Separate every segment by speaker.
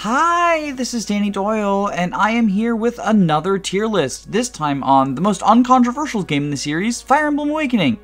Speaker 1: Hi, this is Danny Doyle, and I am here with another tier list, this time on the most uncontroversial game in the series, Fire Emblem Awakening.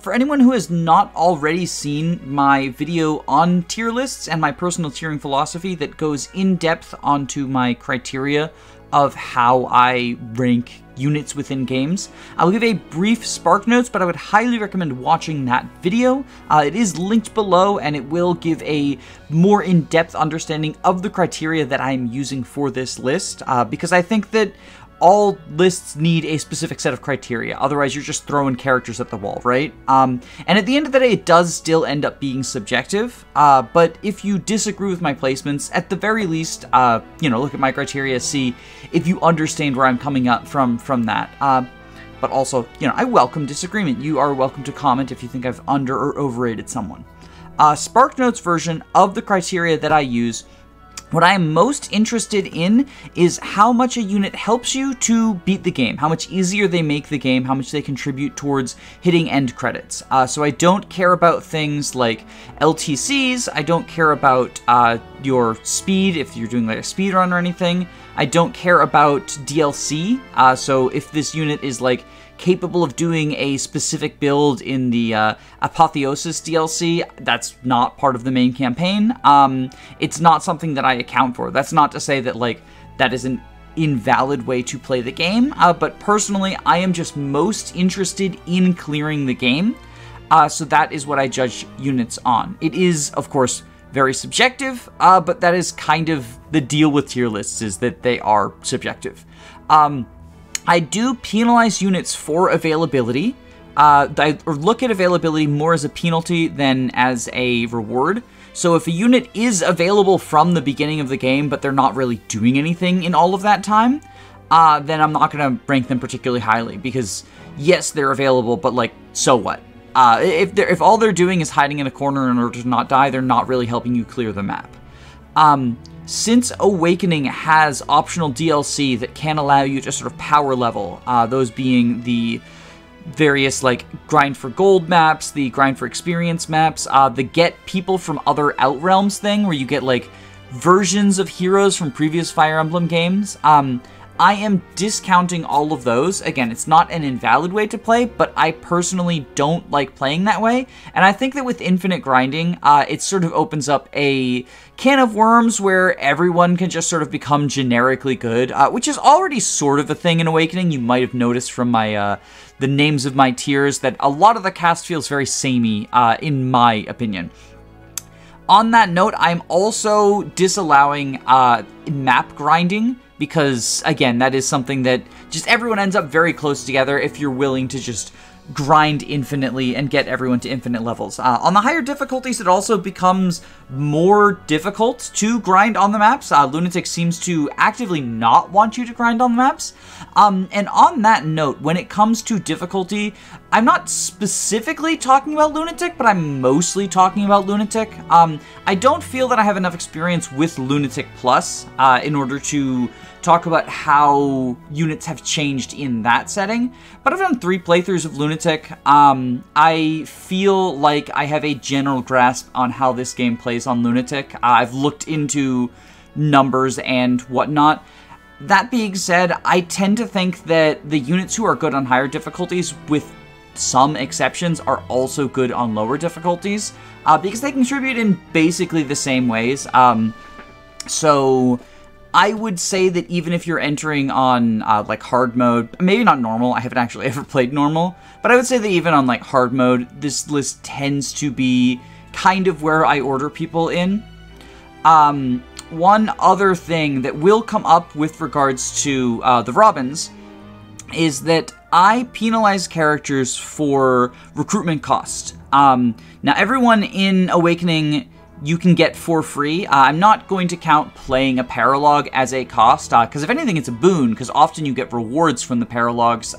Speaker 1: For anyone who has not already seen my video on tier lists and my personal tiering philosophy that goes in depth onto my criteria of how I rank units within games, I'll give a brief spark notes, but I would highly recommend watching that video. It is linked below, and it will give a more in-depth understanding of the criteria that I'm using for this list, because I think that all lists need a specific set of criteria, otherwise you're just throwing characters at the wall, right? And at the end of the day, it does still end up being subjective, but if you disagree with my placements, at the very least, look at my criteria, see if you understand where I'm coming up from that. But also, I welcome disagreement. You are welcome to comment if you think I've under or overrated someone. SparkNotes version of the criteria that I use. What I'm most interested in is how much a unit helps you to beat the game, how much easier they make the game, how much they contribute towards hitting end credits. So I don't care about things like LTCs, I don't care about your speed, if you're doing like a speed run or anything. I don't care about DLC, so if this unit is like capable of doing a specific build in the Apotheosis DLC, that's not part of the main campaign. It's not something that I account for. That's not to say that like that is an invalid way to play the game, but personally I am just most interested in clearing the game, so that is what I judge units on. It is, of course, very subjective, but that is kind of the deal with tier lists, is that they are subjective. I do penalize units for availability. I look at availability more as a penalty than as a reward. So if a unit is available from the beginning of the game, but they're not really doing anything in all of that time, then I'm not going to rank them particularly highly, because yes, they're available, but like, so what? If all they're doing is hiding in a corner in order to not die, they're not really helping you clear the map. Since Awakening has optional DLC that can allow you to sort of power level, those being the various like grind for gold maps, the grind for experience maps, the get people from other Outrealms thing where you get like versions of heroes from previous Fire Emblem games, I am discounting all of those. Again, it's not an invalid way to play, but I personally don't like playing that way. And I think that with infinite grinding, it sort of opens up a can of worms where everyone can just sort of become generically good, which is already sort of a thing in Awakening. You might have noticed from my the names of my tiers that a lot of the cast feels very samey, in my opinion. On that note, I'm also disallowing map grinding, because, again, that is something that just everyone ends up very close together if you're willing to just grind infinitely and get everyone to infinite levels. On the higher difficulties, it also becomes more difficult to grind on the maps. Lunatic seems to actively not want you to grind on the maps. And on that note, when it comes to difficulty, I'm not specifically talking about Lunatic, but I'm mostly talking about Lunatic. I don't feel that I have enough experience with Lunatic Plus in order to talk about how units have changed in that setting, but I've done 3 playthroughs of Lunatic. I feel like I have a general grasp on how this game plays on Lunatic. I've looked into numbers and whatnot. That being said, I tend to think that the units who are good on higher difficulties, with some exceptions, are also good on lower difficulties, because they contribute in basically the same ways. So I would say that even if you're entering on like hard mode, maybe not normal, I haven't actually ever played normal, but I would say that even on like hard mode, this list tends to be kind of where I order people in. One other thing that will come up with regards to the Robins is that I penalize characters for recruitment cost. Now everyone in Awakening you can get for free. I'm not going to count playing a paralog as a cost, because if anything, it's a boon, because often you get rewards from the paralogs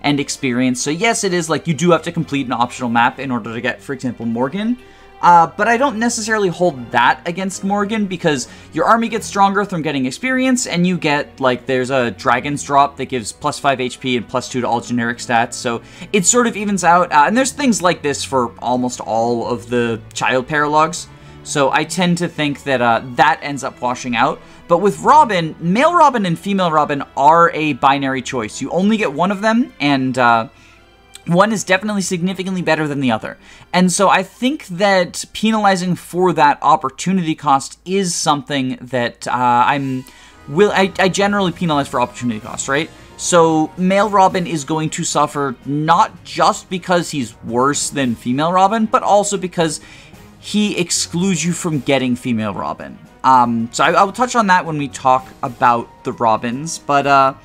Speaker 1: and experience. So yes, it is like you do have to complete an optional map in order to get, for example, Morgan. But I don't necessarily hold that against Morgan, because your army gets stronger from getting experience, and you get, like, there's a Dragon's Drop that gives plus 5 HP and plus 2 to all generic stats, so it sort of evens out. And there's things like this for almost all of the child paralogs. So I tend to think that that ends up washing out. But with Robin, male Robin and female Robin are a binary choice. You only get one of them, and one is definitely significantly better than the other. And so I think that penalizing for that opportunity cost is something that I generally penalize for opportunity cost, right? So male Robin is going to suffer not just because he's worse than female Robin, but also because he excludes you from getting female Robin. So I will touch on that when we talk about the Robins, but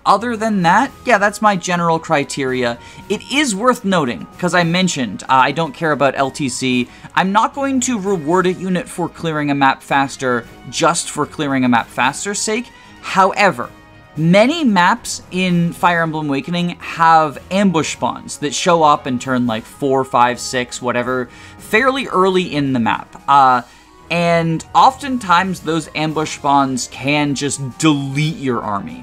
Speaker 1: other than that, yeah, that's my general criteria. It is worth noting, because I mentioned I don't care about LTC. I'm not going to reward a unit for clearing a map faster just for clearing a map faster's sake. However, many maps in Fire Emblem Awakening have ambush spawns that show up and turn like 4, 5, 6, whatever, fairly early in the map. And oftentimes those ambush spawns can just delete your army.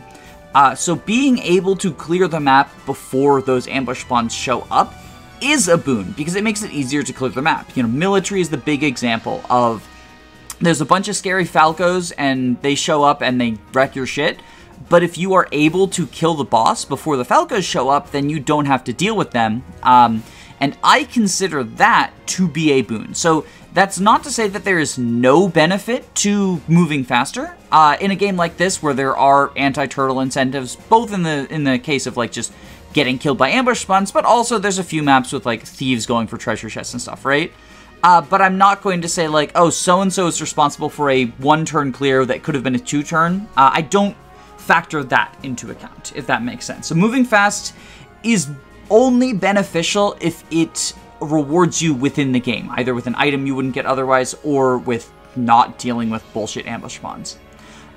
Speaker 1: So being able to clear the map before those ambush spawns show up is a boon, because it makes it easier to clear the map. You know, military is the big example of there's a bunch of scary Falcos and they show up and they wreck your shit. But if you are able to kill the boss before the Falcos show up, then you don't have to deal with them. And I consider that to be a boon. So that's not to say that there is no benefit to moving faster. In a game like this, where there are anti-turtle incentives, both in the case of like just getting killed by ambush spawns, but also there's a few maps with like thieves going for treasure chests and stuff, right? But I'm not going to say like, oh, so-and-so is responsible for a 1-turn clear that could have been a 2-turn. I don't factor that into account, if that makes sense. So moving fast is only beneficial if it rewards you within the game, either with an item you wouldn't get otherwise, or with not dealing with bullshit ambush spawns.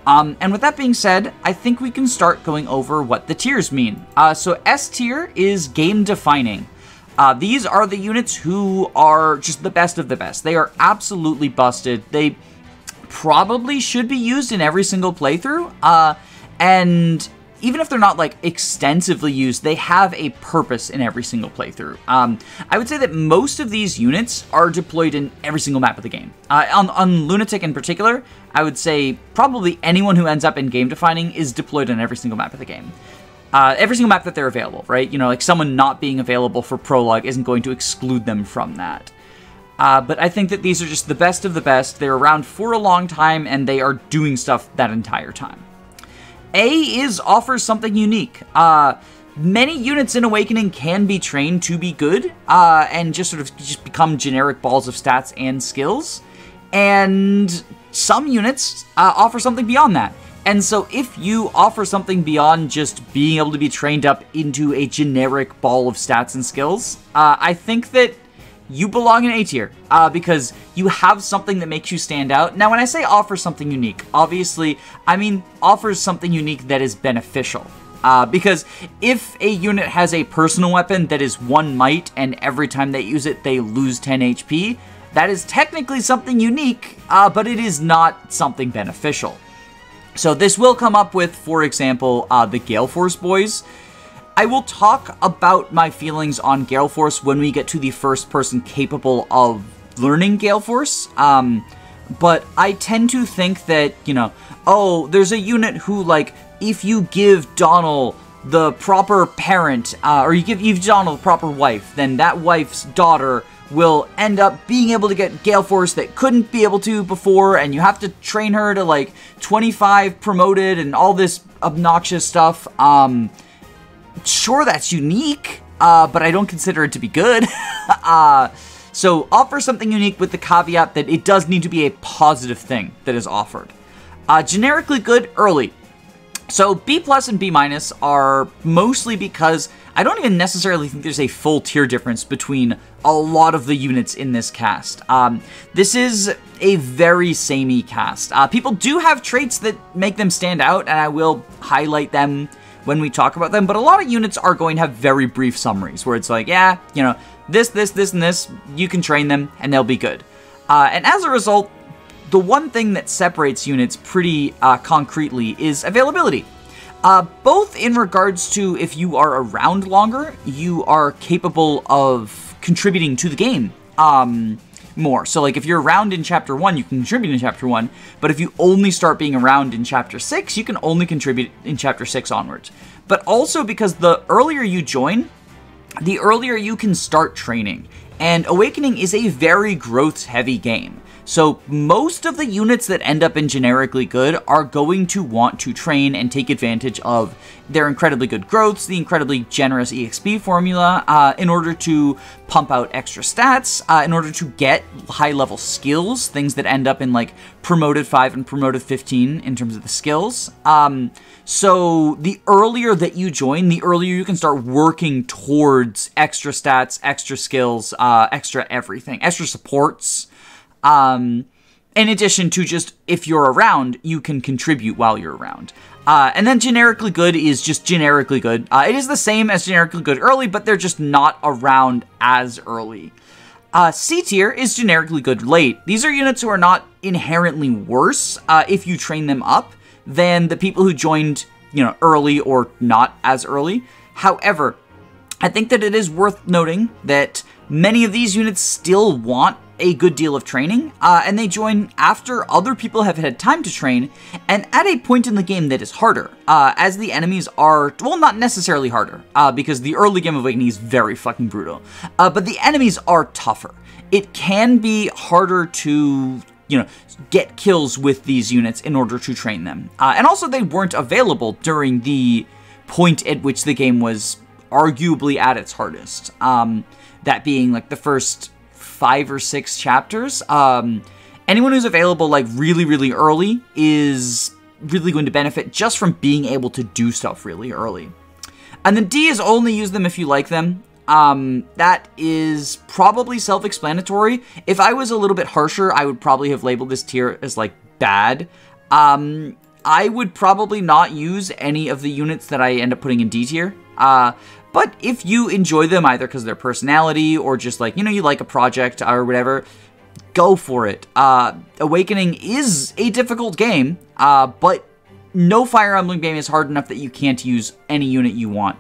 Speaker 1: And with that being said, I think we can start going over what the tiers mean. So S tier is game defining. These are the units who are just the best of the best. They are absolutely busted. They probably should be used in every single playthrough. And even if they're not like extensively used, they have a purpose in every single playthrough. I would say that most of these units are deployed in every single map of the game. On Lunatic in particular, I would say probably anyone who ends up in game defining is deployed on every single map of the game. Every single map that they're available, right? You know, like someone not being available for prologue isn't going to exclude them from that. But I think that these are just the best of the best. They're around for a long time, and they are doing stuff that entire time. A is offers something unique. Many units in Awakening can be trained to be good, and just sort of just become generic balls of stats and skills. And some units offer something beyond that. And so if you offer something beyond just being able to be trained up into a generic ball of stats and skills, I think that you belong in A tier, because you have something that makes you stand out. Now, when I say offer something unique, obviously, I mean offers something unique that is beneficial. Because if a unit has a personal weapon that is 1 might, and every time they use it, they lose 10 HP, that is technically something unique, but it is not something beneficial. So this will come up with, for example, the Galeforce boys. I will talk about my feelings on Galeforce when we get to the first person capable of learning Galeforce, but I tend to think that, you know, oh, there's a unit who, like, if you give Donnel the proper parent, or you give Donnel the proper wife, then that wife's daughter will end up being able to get Galeforce that couldn't be able to before, and you have to train her to, like, 25 promoted and all this obnoxious stuff. Sure, that's unique, but I don't consider it to be good. So offer something unique with the caveat that it does need to be a positive thing that is offered. Generically good early. So B+ and B- are mostly because I don't even necessarily think there's a full tier difference between a lot of the units in this cast. This is a very samey cast. People do have traits that make them stand out, and I will highlight them when we talk about them, but a lot of units are going to have very brief summaries where it's like, yeah, you know, this, and this, you can train them and they'll be good. And as a result, the one thing that separates units pretty concretely is availability. Both in regards to if you are around longer, you are capable of contributing to the game more. So like if you're around in chapter 1, you can contribute in chapter 1, but if you only start being around in chapter 6, you can only contribute in chapter 6 onwards. But also because the earlier you join, the earlier you can start training. And Awakening is a very growth-heavy game. So most of the units that end up in generically good are going to want to train and take advantage of their incredibly good growths, the incredibly generous EXP formula, in order to pump out extra stats, in order to get high-level skills, things that end up in like promoted 5 and promoted 15 in terms of the skills. So the earlier that you join, the earlier you can start working towards extra stats, extra skills, extra everything, extra supports. In addition to just, if you're around, you can contribute while you're around. And then generically good is just generically good. It is the same as generically good early, but they're just not around as early. C tier is generically good late. These are units who are not inherently worse, if you train them up, than the people who joined, you know, early or not as early. However, I think that it is worth noting that many of these units still want a good deal of training, and they join after other people have had time to train, and at a point in the game that is harder, as the enemies are, well, not necessarily harder, because the early game of Awakening is very fucking brutal, but the enemies are tougher. It can be harder to, you know, get kills with these units in order to train them, and also they weren't available during the point at which the game was arguably at its hardest, that being like the first 5 or 6 chapters. Anyone who's available like really early is really going to benefit just from being able to do stuff really early. And then D is only use them if you like them. That is probably self-explanatory. If I was a little bit harsher, I would probably have labeled this tier as like bad. I would probably not use any of the units that I end up putting in D tier. But if you enjoy them, either because of their personality or just like, you know, you like a project or whatever, go for it. Awakening is a difficult game, but no Fire Emblem game is hard enough that you can't use any unit you want.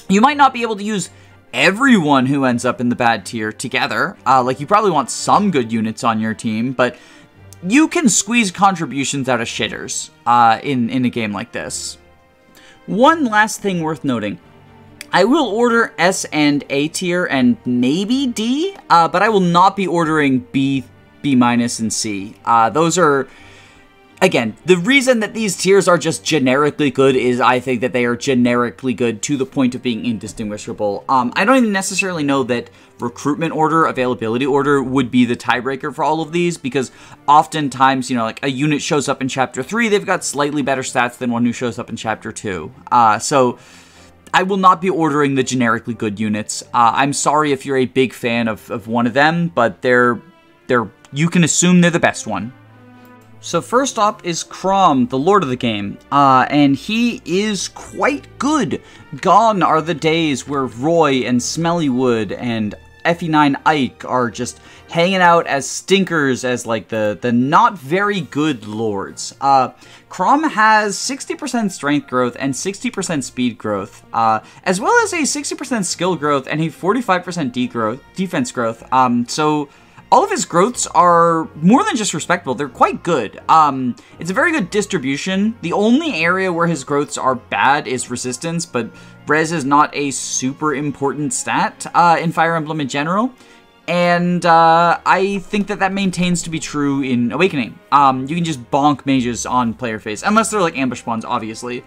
Speaker 1: You might not be able to use everyone who ends up in the bad tier together. Like, you probably want some good units on your team, but you can squeeze contributions out of shitters in a game like this. One last thing worth noting. I will order S and A tier and maybe D, but I will not be ordering B, B-, and C. Those are, again, the reason that these tiers are just generically good is I think that they are generically good to the point of being indistinguishable. I don't even necessarily know that recruitment order, availability order would be the tiebreaker for all of these, because oftentimes, you know, like a unit shows up in chapter 3, they've got slightly better stats than one who shows up in chapter 2. So I will not be ordering the generically good units. I'm sorry if you're a big fan of one of them, but you can assume they're the best one. So first up is Chrom, the lord of the game, and he is quite good. Gone are the days where Roy and Smellywood and FE9 Ike are just hanging out as stinkers, as like the not very good lords. Chrom has 60% strength growth and 60% speed growth, as well as a 60% skill growth and a 45% defense growth. So all of his growths are more than just respectable, they're quite good. It's a very good distribution. The only area where his growths are bad is resistance, but res is not a super important stat in Fire Emblem in general. And I think that maintains to be true in Awakening. You can just bonk mages on player face, unless they're like ambush ones, obviously.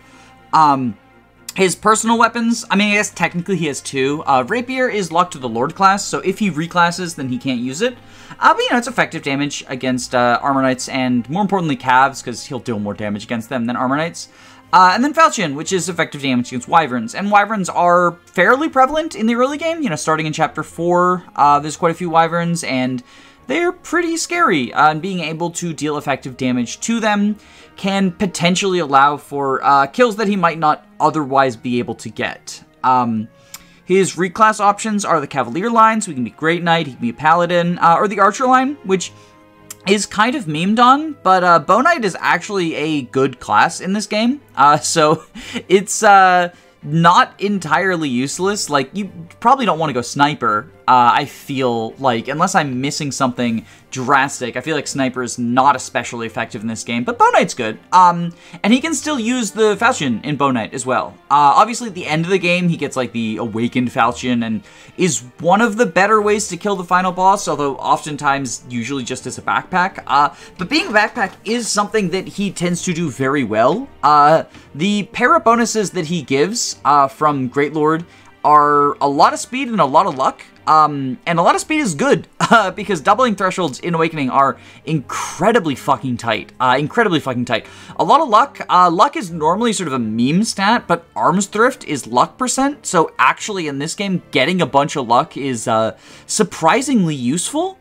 Speaker 1: His personal weapons, I mean, I guess technically he has 2. Rapier is locked to the Lord class, so if he reclasses, then he can't use it. But, you know, it's effective damage against Armor Knights, and more importantly, Cavs, because he'll deal more damage against them than Armor Knights. And then Falchion, which is effective damage against Wyverns. And Wyverns are fairly prevalent in the early game. You know, starting in Chapter 4, there's quite a few Wyverns, and they're pretty scary. And being able to deal effective damage to them can potentially allow for kills that he might not otherwise be able to get. His reclass options are the Cavalier line, so he can be Great Knight, he can be a Paladin, or the Archer line, which is kind of memed on, but Bow Knight is actually a good class in this game, so it's not entirely useless. Like, you probably don't want to go Sniper, I feel like, unless I'm missing something drastic, I feel like Sniper is not especially effective in this game, but Bow Knight's good. And he can still use the Falchion in Bow Knight as well. Obviously, at the end of the game, he gets like the Awakened Falchion and is one of the better ways to kill the final boss, although oftentimes usually just as a backpack. But being a backpack is something that he tends to do very well. The para bonuses that he gives from Great Lord are a lot of speed and a lot of luck. And a lot of speed is good, because doubling thresholds in Awakening are incredibly fucking tight. Incredibly fucking tight. A lot of luck. Luck is normally sort of a meme stat, but Arms Thrift is luck percent, so actually in this game, getting a bunch of luck is surprisingly useful.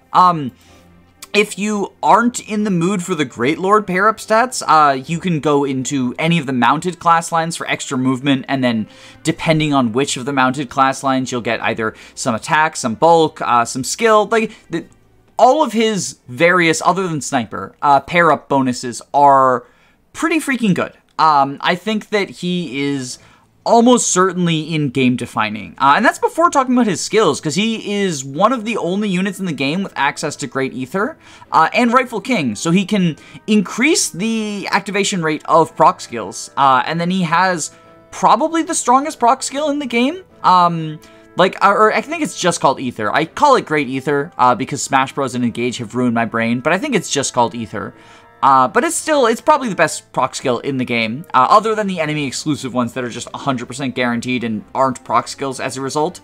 Speaker 1: If you aren't in the mood for the Great Lord pair-up stats, you can go into any of the mounted class lines for extra movement, and then depending on which of the mounted class lines, you'll get either some attack, some bulk, some skill. Like, all of his various, other than Sniper, pair-up bonuses are pretty freaking good. I think that he is almost certainly in game defining. And that's before talking about his skills, because he is one of the only units in the game with access to Great Ether and Rightful King, so he can increase the activation rate of proc skills. And then he has probably the strongest proc skill in the game. Or I think it's just called Ether. I call it Great Ether because Smash Bros. And Engage have ruined my brain, but I think it's just called Ether. But it's probably the best proc skill in the game, other than the enemy exclusive ones that are just 100% guaranteed and aren't proc skills as a result.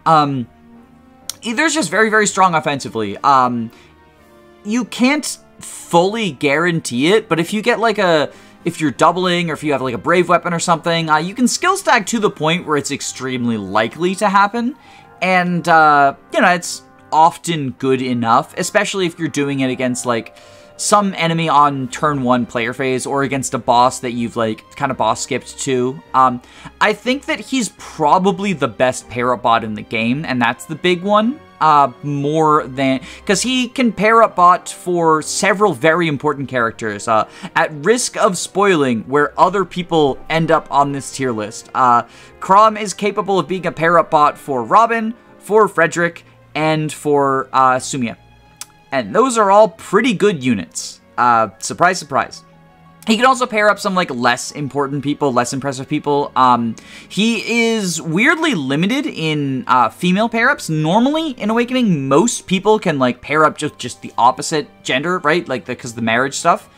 Speaker 1: Ether's just very, very strong offensively. You can't fully guarantee it, but if you get like if you're doubling, or if you have like a brave weapon or something, you can skill stack to the point where it's extremely likely to happen. And, it's often good enough, especially if you're doing it against like some enemy on turn 1 player phase, or against a boss that you've like kind of boss skipped to. I think that he's probably the best pair-up bot in the game, and that's the big one. More than, because he can pair up bot for several very important characters, at risk of spoiling where other people end up on this tier list. Chrom is capable of being a pair up bot for Robin, for Fredrick, and for Sumia. And those are all pretty good units. Surprise, surprise. He can also pair up some, like, less important people, less impressive people. He is weirdly limited in female pair-ups. Normally, in Awakening, most people can, like, pair up just the opposite gender, right? Like, because the marriage stuff.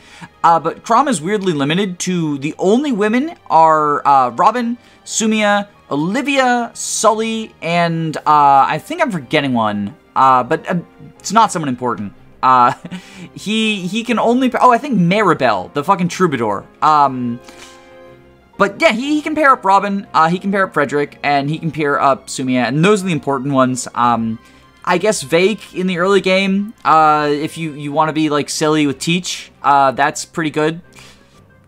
Speaker 1: But Chrom is weirdly limited to the only women are Robin, Sumia, Olivia, Sully, and I think I'm forgetting one. But it's not someone important. He can only, I think Miriel, the fucking troubadour. But yeah, he can pair up Robin, he can pair up Fredrick, and he can pair up Sumia, and those are the important ones. I guess Vaike in the early game, if you want to be like silly with Teach, that's pretty good.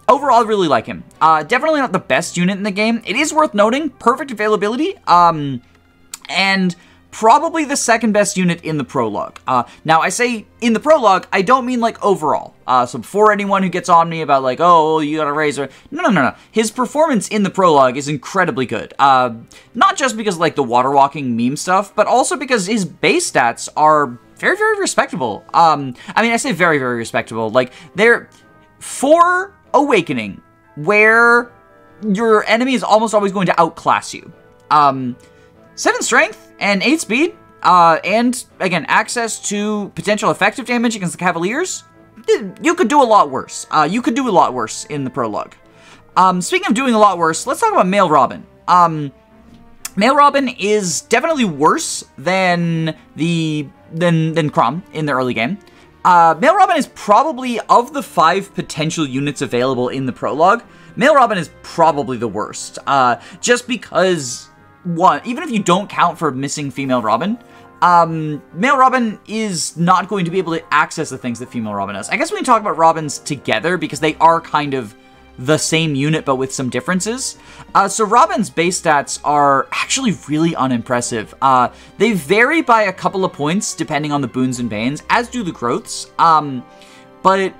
Speaker 1: Overall, I really like him. Definitely not the best unit in the game. It is worth noting, perfect availability, and probably the second best unit in the prologue. Now, I say in the prologue, I don't mean like overall. So before anyone who gets on me about like, oh, you gotta raise her. No. His performance in the prologue is incredibly good. Not just because of like the water walking meme stuff, but also because his base stats are very, very respectable. I mean, I say very, very respectable. Like, they're for Awakening, where your enemy is almost always going to outclass you. 7 strength and 8 speed, and again, access to potential effective damage against the Cavaliers. You could do a lot worse. You could do a lot worse in the prologue. Speaking of doing a lot worse, let's talk about Male Robin. Male Robin is definitely worse than Chrom in the early game. Male Robin is probably, of the 5 potential units available in the prologue, Male Robin is probably the worst. Just because, one, even if you don't count for missing female Robin, Male Robin is not going to be able to access the things that female Robin does. I guess we can talk about Robins together because they are kind of the same unit but with some differences. So Robin's base stats are actually really unimpressive. They vary by a couple of points depending on the boons and bans, as do the growths. But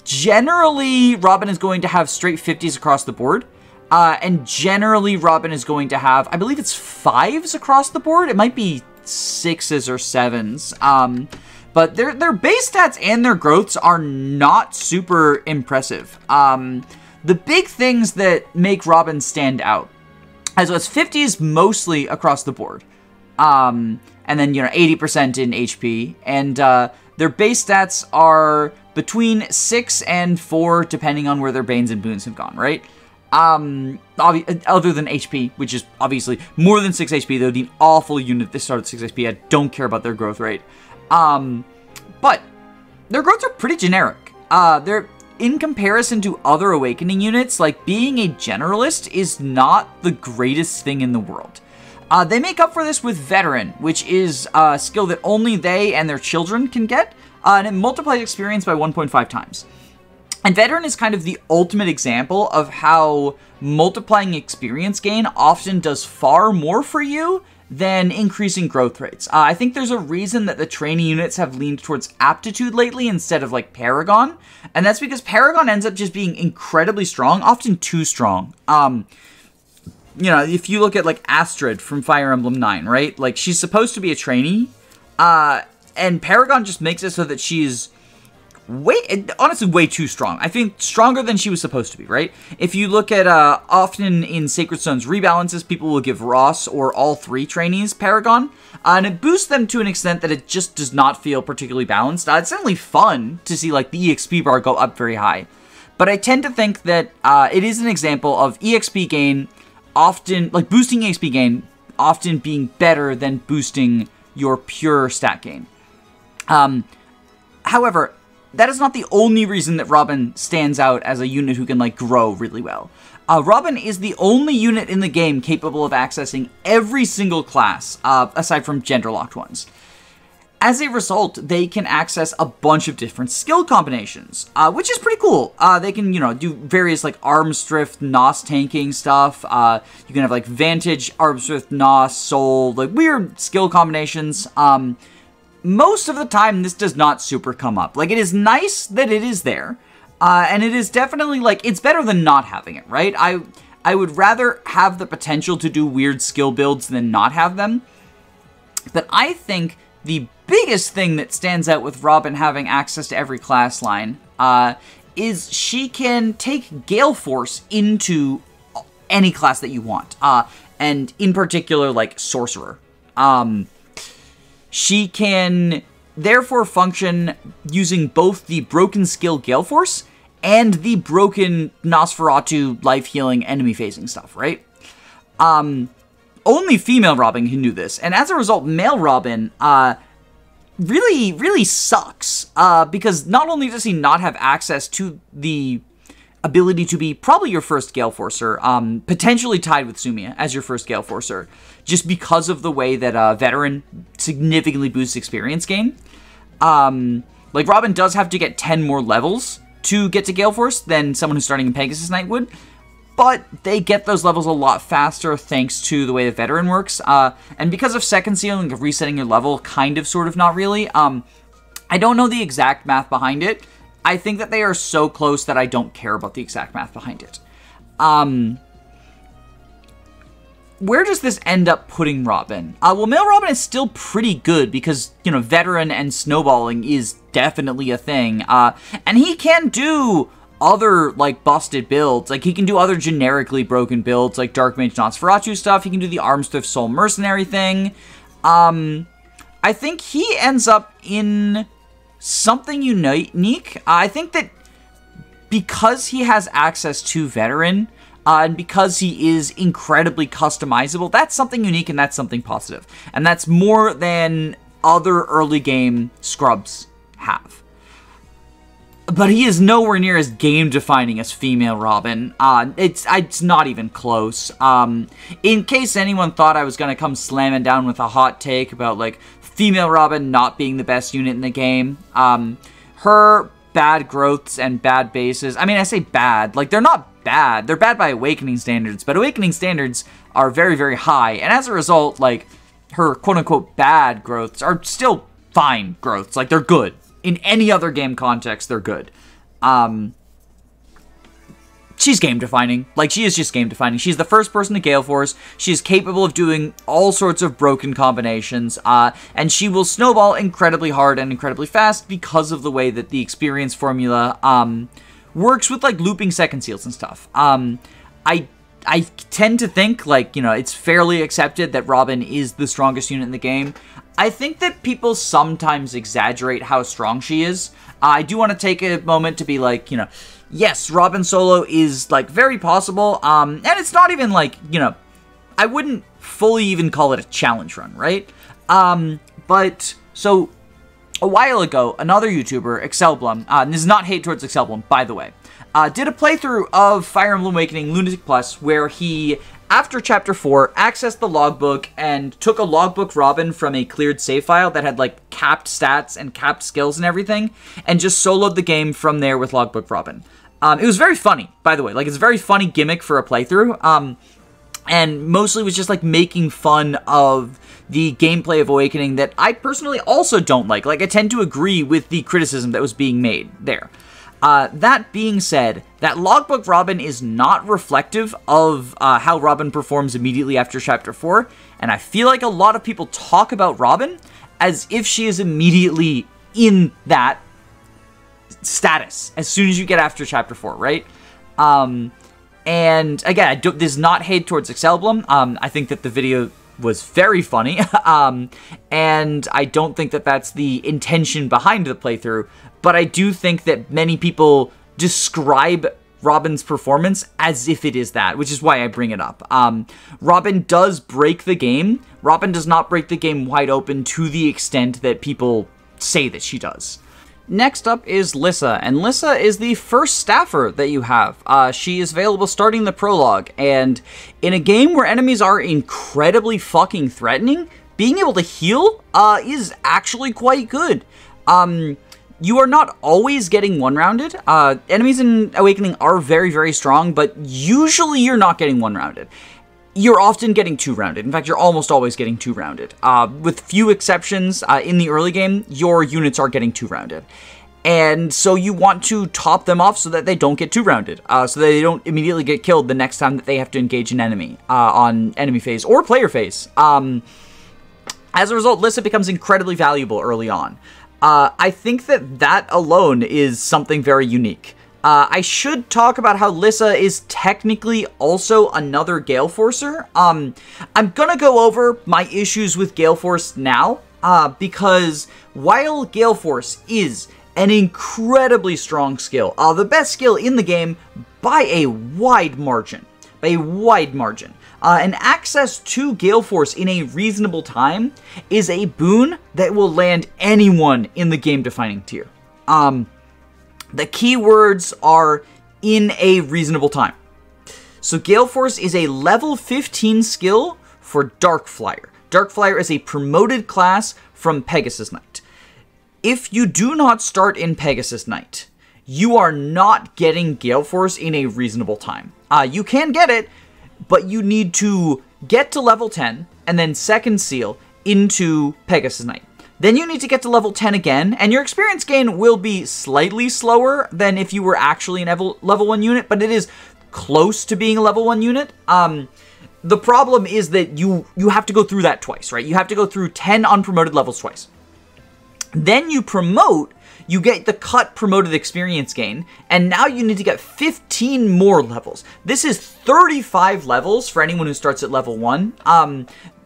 Speaker 1: generally, Robin is going to have straight 50s across the board. And generally, Robin is going to have, I believe it's 5s across the board. It might be 6s or 7s. But their base stats and their growths are not super impressive. The big things that make Robin stand out, as well as 50s mostly across the board. And then, 80% in HP. And their base stats are between 6 and 4, depending on where their Banes and Boons have gone, right? Other than HP, which is obviously more than 6 HP. They would be an awful unit that started 6 HP. I don't care about their growth rate. But their growths are pretty generic. They're, in comparison to other Awakening units, like, being a Generalist is not the greatest thing in the world. They make up for this with Veteran, which is a skill that only they and their children can get, and it multiplies experience by 1.5 times. And Veteran is kind of the ultimate example of how multiplying experience gain often does far more for you than increasing growth rates. I think there's a reason that the trainee units have leaned towards Aptitude lately instead of, like, Paragon, and that's because Paragon ends up just being incredibly strong, often too strong. If you look at, like, Astrid from Fire Emblem 9, right? Like, she's supposed to be a trainee, and Paragon just makes it so that she's honestly way too strong. I think stronger than she was supposed to be, right? If you look at, often in Sacred Stone's rebalances, people will give Ross or all 3 trainees Paragon, and it boosts them to an extent that it just does not feel particularly balanced. It's certainly fun to see, like, the EXP bar go up very high, but I tend to think that it is an example of EXP gain often, like, boosting EXP gain often being better than boosting your pure stat gain. However, that is not the only reason that Robin stands out as a unit who can, like, grow really well. Robin is the only unit in the game capable of accessing every single class, aside from gender-locked ones. As a result, they can access a bunch of different skill combinations, which is pretty cool. They can, do various, like, Armstrift, Nos tanking stuff. You can have, like, Vantage, Armstrift, Nos, Soul, like, weird skill combinations. Most of the time, this does not super come up. Like, it is nice that it is there, and it is definitely, like, it's better than not having it, right? I would rather have the potential to do weird skill builds than not have them, but I think the biggest thing that stands out with Robin having access to every class line is she can take galeforce into any class that you want, and in particular, like, Sorcerer. She can therefore function using both the broken skill Galeforce and the broken Nosferatu life healing enemy phasing stuff, right? Only female Robin can do this, and as a result, male Robin really, really sucks, because not only does he not have access to the ability to be probably your first Galeforcer, potentially tied with Sumia as your first Galeforcer, just because of the way that Veteran significantly boosts experience gain. Like, Robin does have to get 10 more levels to get to Galeforce than someone who's starting in Pegasus Knight would, but they get those levels a lot faster thanks to the way the Veteran works, and because of second sealing of resetting your level, kind of, sort of, not really. I don't know the exact math behind it. I think that they are so close that I don't care about the exact math behind it. Where does this end up putting Robin? Well, male Robin is still pretty good because, Veteran and snowballing is definitely a thing. And he can do other, like, busted builds. Like, he can do other generically broken builds, like Dark Mage Nosferatu stuff. He can do the Armstrift Soul Mercenary thing. I think he ends up in something unique. I think that because he has access to Veteran, and because he is incredibly customizable, that's something unique and that's something positive. And that's more than other early game scrubs have. But he is nowhere near as game-defining as female Robin. It's not even close. In case anyone thought I was going to come slamming down with a hot take about, like, female Robin not being the best unit in the game, her bad growths and bad bases, I mean, I say bad, like, they're not bad. They're bad by Awakening standards, but Awakening standards are very, very high, and as a result, like, her quote-unquote bad growths are still fine growths. Like, they're good. In any other game context, they're good. She she's game-defining. Like, she is just game-defining. She's the first person to Galeforce. She's capable of doing all sorts of broken combinations, and she will snowball incredibly hard and incredibly fast because of the way that the experience formula works with, like, looping second seals and stuff. I tend to think, like, you know, it's fairly accepted that Robin is the strongest unit in the game. I think that people sometimes exaggerate how strong she is. I do want to take a moment to be like, you know, yes, Robin solo is, like, very possible, and it's not even, like, you know, I wouldn't fully even call it a challenge run, right? But, so, a while ago, another YouTuber, Emblem, and this is not hate towards Emblem, by the way, did a playthrough of Fire Emblem Awakening Lunatic Plus, where he, after Chapter 4, accessed the logbook and took a logbook Robin from a cleared save file that had, like, capped stats and capped skills and everything, and just soloed the game from there with logbook Robin. It was very funny, by the way. Like, it's a very funny gimmick for a playthrough, and mostly was just, like, making fun of the gameplay of Awakening that I personally also don't like. Like, I tend to agree with the criticism that was being made there. That being said, that logbook Robin is not reflective of how Robin performs immediately after Chapter 4, and I feel like a lot of people talk about Robin as if she is immediately in that status as soon as you get after Chapter 4, right? And again, this is not hate towards Emblem. I think that the video was very funny, and I don't think that that's the intention behind the playthrough, but I do think that many people describe Robin's performance as if it is that, which is why I bring it up. Robin does break the game. Robin does not break the game wide open to the extent that people say that she does. Next up is Lissa, and Lissa is the first staffer that you have. She is available starting the prologue, and in a game where enemies are incredibly fucking threatening, being able to heal is actually quite good. You are not always getting one-rounded. Enemies in Awakening are very, very strong, but usually you're not getting one-rounded. You're often getting two-rounded. In fact, you're almost always getting two-rounded. With few exceptions, in the early game, your units are getting two-rounded. And so you want to top them off so that they don't get two-rounded, so that they don't immediately get killed the next time that they have to engage an enemy on enemy phase or player phase. As a result, Lissa becomes incredibly valuable early on. I think that alone is something very unique. I should talk about how Lissa is technically also another Galeforcer. I'm gonna go over my issues with Galeforce now, because while Galeforce is an incredibly strong skill, the best skill in the game by a wide margin, and access to Galeforce in a reasonable time is a boon that will land anyone in the game-defining tier. The keywords are in a reasonable time. So Galeforce is a level 15 skill for Darkflyer. Darkflyer is a promoted class from Pegasus Knight. If you do not start in Pegasus Knight, you are not getting Galeforce in a reasonable time. You can get it, but you need to get to level 10 and then second seal into Pegasus Knight. Then you need to get to level 10 again, and your experience gain will be slightly slower than if you were actually an level 1 unit, but it is close to being a level 1 unit. The problem is that you have to go through that twice, right? You have to go through 10 unpromoted levels twice. Then you promote, you get the cut promoted experience gain, and now you need to get 15 more levels. This is 35 levels for anyone who starts at level 1.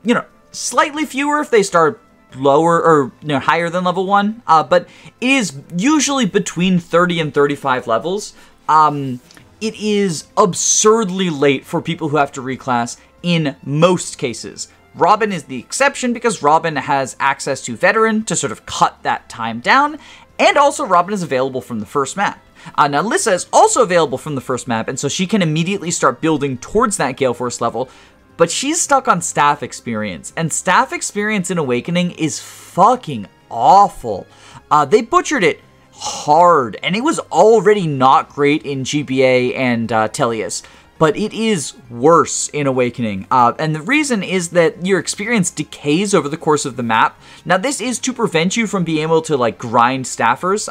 Speaker 1: You know, slightly fewer if they start lower or higher than level 1, but it is usually between 30 and 35 levels. It is absurdly late for people who have to reclass in most cases. Robin is the exception because Robin has access to Veteran to sort of cut that time down, and also Robin is available from the first map. Now Lissa is also available from the first map, and so she can immediately start building towards that Galeforce level, but she's stuck on staff experience, and staff experience in Awakening is fucking awful. They butchered it hard, and it was already not great in GBA and Tellius, but it is worse in Awakening. And the reason is that your experience decays over the course of the map. Now, this is to prevent you from being able to, like, grind staffers.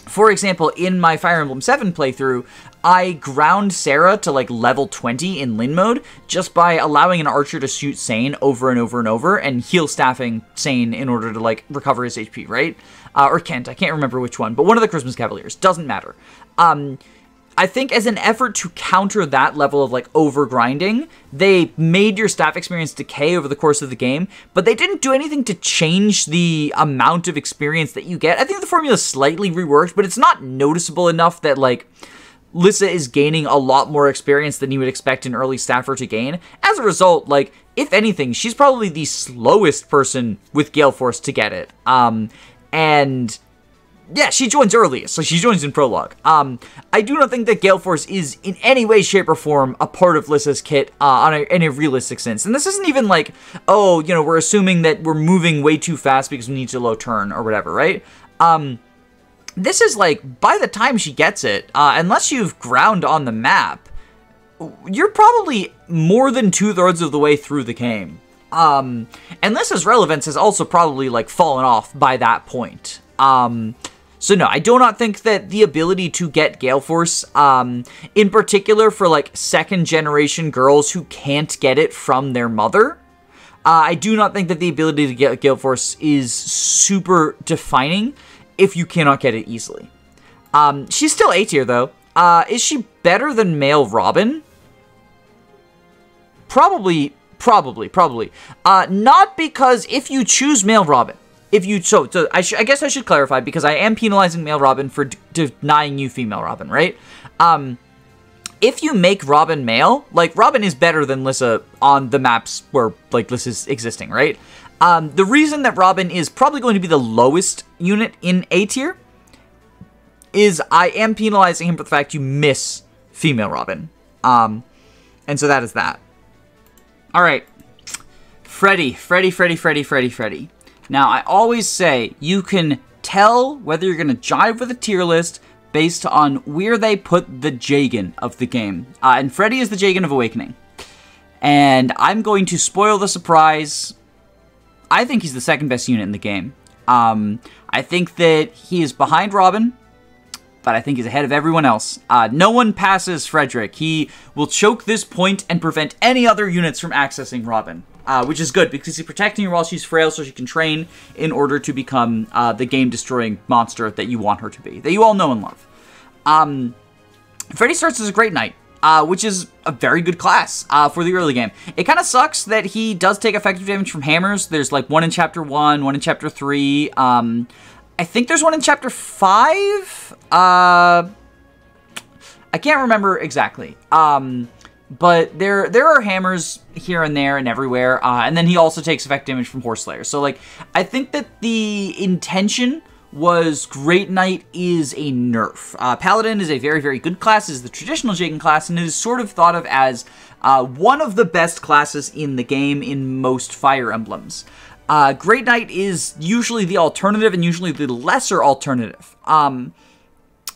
Speaker 1: For example, in my Fire Emblem 7 playthrough, I ground Sarah to like level 20 in Lin mode just by allowing an archer to shoot Sane over and over and over and heal staffing Sane in order to like recover his HP, right? Or Kent, I can't remember which one, but one of the Christmas Cavaliers, doesn't matter. I think as an effort to counter that level of like over grinding, they made your staff experience decay over the course of the game, but they didn't do anything to change the amount of experience that you get. I think the formula is slightly reworked, but it's not noticeable enough that like Lissa is gaining a lot more experience than you would expect an early staffer to gain. As a result, like, if anything, she's probably the slowest person with Galeforce to get it. And yeah, she joins earliest, so she joins in Prologue. I do not think that Galeforce is in any way, shape, or form a part of Lissa's kit in a realistic sense. And this isn't even like, oh, you know, we're assuming that we're moving way too fast because we need to low turn or whatever, right? This is like, by the time she gets it, unless you've ground on the map, you're probably more than 2/3 of the way through the game. And Lissa's relevance has also probably like fallen off by that point. So no, I do not think that the ability to get Galeforce, in particular for like second generation girls who can't get it from their mother, I do not think that the ability to get Galeforce is super defining if you cannot get it easily. She's still A tier though. Is she better than male Robin? Probably. Not because if you choose male Robin, I guess I should clarify, because I am penalizing male Robin for denying you female Robin, right? If you make Robin male, like, Robin is better than Lissa on the maps where, like, Lissa's existing, right? The reason that Robin is probably going to be the lowest unit in A tier is I am penalizing him for the fact you miss female Robin. And so that is that. Alright. Freddy. Now, I always say you can tell whether you're going to jive with a tier list based on where they put the Jagan of the game. And Freddy is the Jagan of Awakening. And I'm going to spoil the surprise. I think he's the second best unit in the game. I think that he is behind Robin, but I think he's ahead of everyone else. No one passes Fredrick. He will choke this point and prevent any other units from accessing Robin. Which is good, because he's protecting her while she's frail so she can train in order to become the game-destroying monster that you want her to be, that you all know and love. Freddy starts as a Great Knight, which is a very good class for the early game. It kind of sucks that he does take effective damage from hammers. There's like one in Chapter 1, one in Chapter 3. I think there's one in Chapter 5. I can't remember exactly. But there are hammers here and there and everywhere, and then he also takes effect damage from Horse Slayer. So, like, I think that the intention was Great Knight is a nerf. Paladin is a very, very good class, is the traditional Jagan class, and it is sort of thought of as one of the best classes in the game in most Fire Emblems. Great Knight is usually the alternative and usually the lesser alternative.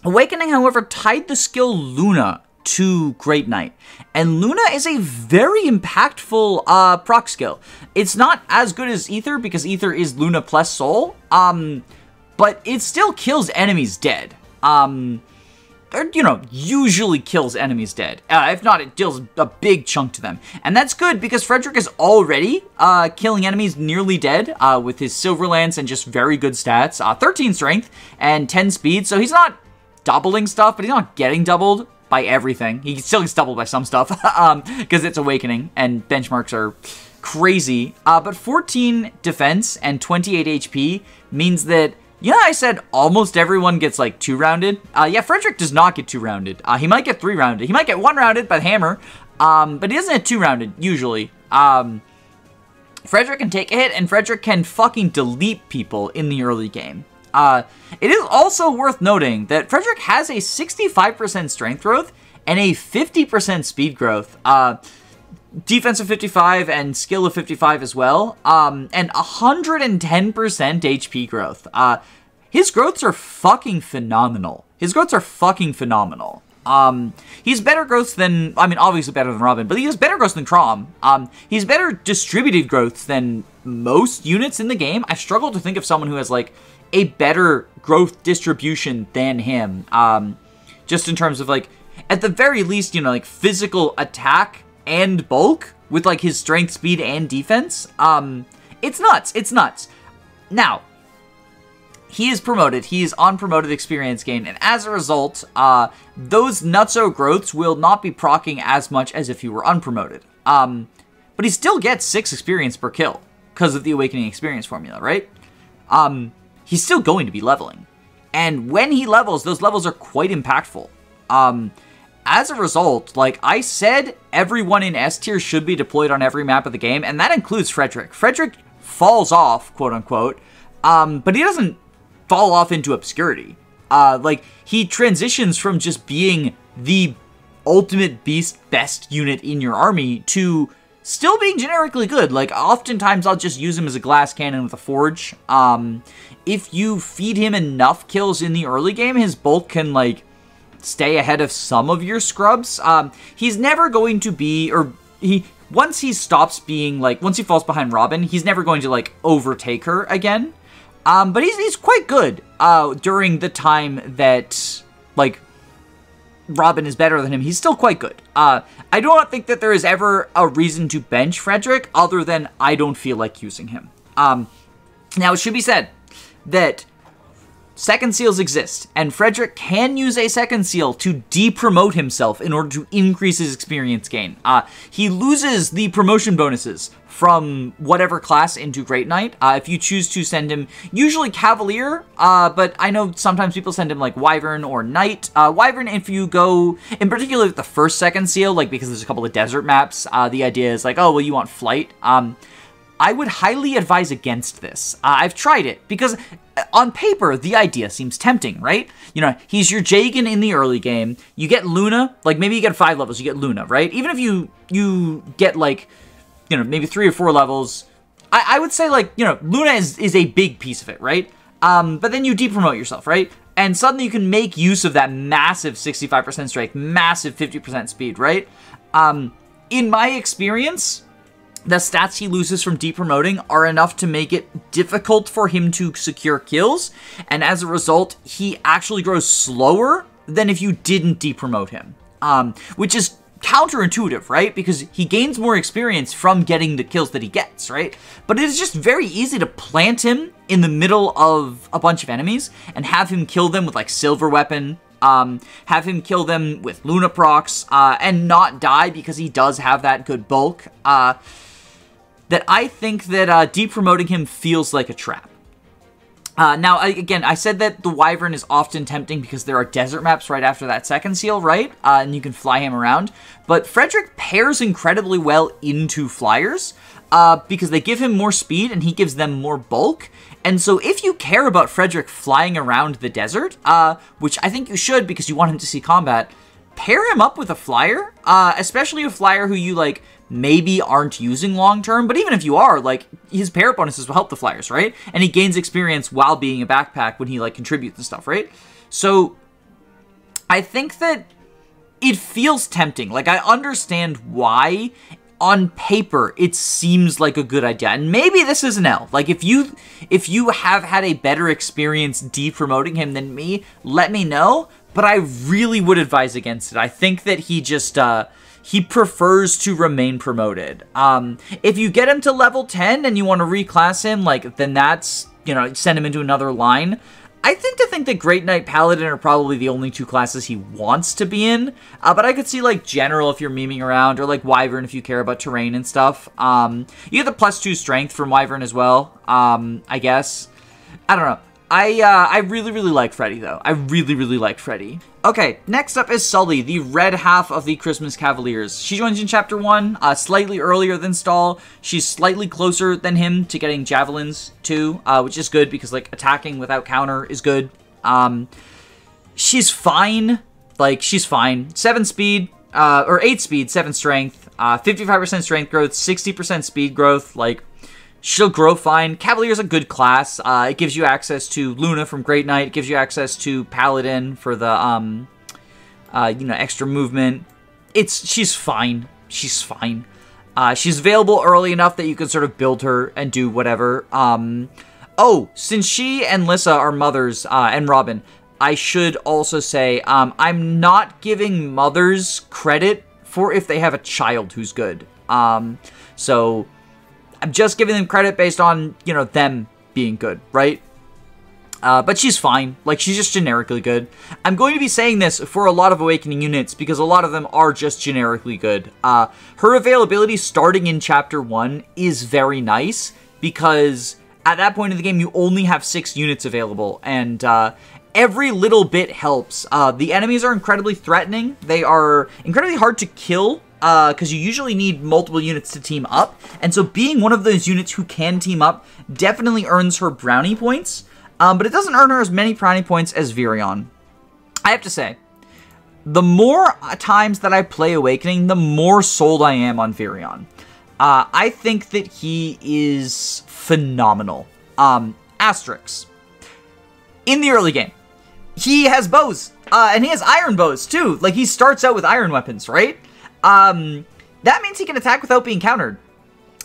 Speaker 1: Awakening, however, tied the skill Luna to Great Knight. And Luna is a very impactful proc skill. It's not as good as Ether, because Ether is Luna plus Soul, but it still kills enemies dead. Or, you know, usually kills enemies dead. If not, it deals a big chunk to them. And that's good, because Fredrick is already killing enemies nearly dead with his Silver Lance and just very good stats. 13 strength and 10 speed, so he's not doubling stuff, but he's not getting doubled by everything. He still gets doubled by some stuff, because it's Awakening, and benchmarks are crazy. But 14 defense and 28 HP means that, yeah, I said almost everyone gets, like, 2-rounded. Yeah, Fredrick does not get 2-rounded. He might get 3-rounded. He might get 1-rounded by the hammer, but he doesn't get 2-rounded, usually. Fredrick can take a hit, and Fredrick can fucking delete people in the early game. It is also worth noting that Fredrick has a 65% strength growth and a 50% speed growth, defense of 55 and skill of 55 as well, and 110% HP growth. His growths are fucking phenomenal. He's better growths than, I mean, obviously better than Robin, but he has better growths than Chrom. He's better distributed growths than most units in the game. I struggle to think of someone who has, like, a better growth distribution than him. Just in terms of, like, at the very least, you know, like, physical attack and bulk with, like, his strength, speed, and defense. It's nuts. It's nuts. Now, he is promoted. He is on promoted experience gain, and as a result, those nutso growths will not be proccing as much as if he were unpromoted. But he still gets 6 experience per kill because of the Awakening experience formula, right? He's still going to be leveling. And when he levels, those levels are quite impactful. As a result, like I said, everyone in S tier should be deployed on every map of the game, and that includes Fredrick. Fredrick falls off, quote unquote, but he doesn't fall off into obscurity. Like, he transitions from just being the ultimate beast best unit in your army to still being generically good. Like, oftentimes I'll just use him as a glass cannon with a forge. If you feed him enough kills in the early game, his bulk can, like, stay ahead of some of your scrubs. He's never going to be, or once he stops being, like, once he falls behind Robin, he's never going to, like, overtake her again. But he's quite good, during the time that, like, Robin is better than him. He's still quite good. I do not think that there is ever a reason to bench Fredrick other than I don't feel like using him. Now, it should be said that second seals exist, and Fredrick can use a second seal to de-promote himself in order to increase his experience gain. He loses the promotion bonuses from whatever class into Great Knight, if you choose to send him, usually Cavalier, but I know sometimes people send him like Wyvern or Knight. Wyvern, if you go, in particular with the first second seal, like because there's a couple of desert maps, the idea is like, oh, well, you want Flight. I would highly advise against this. I've tried it, because on paper, the idea seems tempting, right? You know, he's your Jagan in the early game. You get Luna, like maybe you get 5 levels, you get Luna, right? Even if you get like, you know, maybe 3 or 4 levels, I would say like, you know, Luna is a big piece of it, right? But then you de-promote yourself, right? And suddenly you can make use of that massive 65% strength, massive 50% speed, right? In my experience, the stats he loses from de-promoting are enough to make it difficult for him to secure kills, and as a result, he actually grows slower than if you didn't de-promote him, which is counterintuitive, right? Because he gains more experience from getting the kills that he gets, right? But it is just very easy to plant him in the middle of a bunch of enemies and have him kill them with like Silver Weapon, have him kill them with Luna procs, and not die because he does have that good bulk, that I think that de-promoting him feels like a trap. Now, again, I said that the Wyvern is often tempting because there are desert maps right after that second seal, right? And you can fly him around. But Fredrick pairs incredibly well into flyers because they give him more speed and he gives them more bulk. And so if you care about Fredrick flying around the desert, which I think you should because you want him to see combat, pair him up with a flyer, especially a flyer who you, like, maybe aren't using long-term, but even if you are, like, his parrot bonuses will help the flyers, right? And he gains experience while being a backpack when he, like, contributes and stuff, right? So, I think that it feels tempting. Like, I understand why, on paper, it seems like a good idea. And maybe this is an L. Like, if you have had a better experience de-promoting him than me, let me know, but I really would advise against it. I think that he just, he prefers to remain promoted. If you get him to level 10 and you want to reclass him, like, then that's, you know, send him into another line. I think that Great Knight Paladin are probably the only 2 classes he wants to be in. But I could see, like, General if you're memeing around, or, like, Wyvern if you care about terrain and stuff. You get the +2 strength from Wyvern as well, I guess. I don't know. I really, really like Freddy, though. I really, really like Freddy. Okay, next up is Sully, the red half of the Christmas Cavaliers. She joins in Chapter 1, slightly earlier than Stahl. She's slightly closer than him to getting javelins, too, which is good because, like, attacking without counter is good. She's fine. Like, she's fine. 7 speed, or 8 speed, 7 strength, 55% strength growth, 60% speed growth, like, she'll grow fine. Cavalier's a good class. It gives you access to Luna from Great Knight. It gives you access to Paladin for the, you know, extra movement. She's fine. She's fine. She's available early enough that you can sort of build her and do whatever. Oh, since she and Lissa are mothers, and Robin, I should also say, I'm not giving mothers credit for if they have a child who's good. So I'm just giving them credit based on, you know, them being good, right? But she's fine. Like, she's just generically good. I'm going to be saying this for a lot of Awakening units because a lot of them are just generically good. Her availability starting in Chapter 1 is very nice because at that point in the game, you only have 6 units available, and every little bit helps. The enemies are incredibly threatening. They are incredibly hard to kill because you usually need multiple units to team up, and so being one of those units who can team up definitely earns her brownie points. But it doesn't earn her as many brownie points as Virion. I have to say, the more times that I play Awakening, the more sold I am on Virion. I think that he is phenomenal. Asterisks. In the early game, he has bows, and he has iron bows too. Like, he starts out with iron weapons, right? That means he can attack without being countered.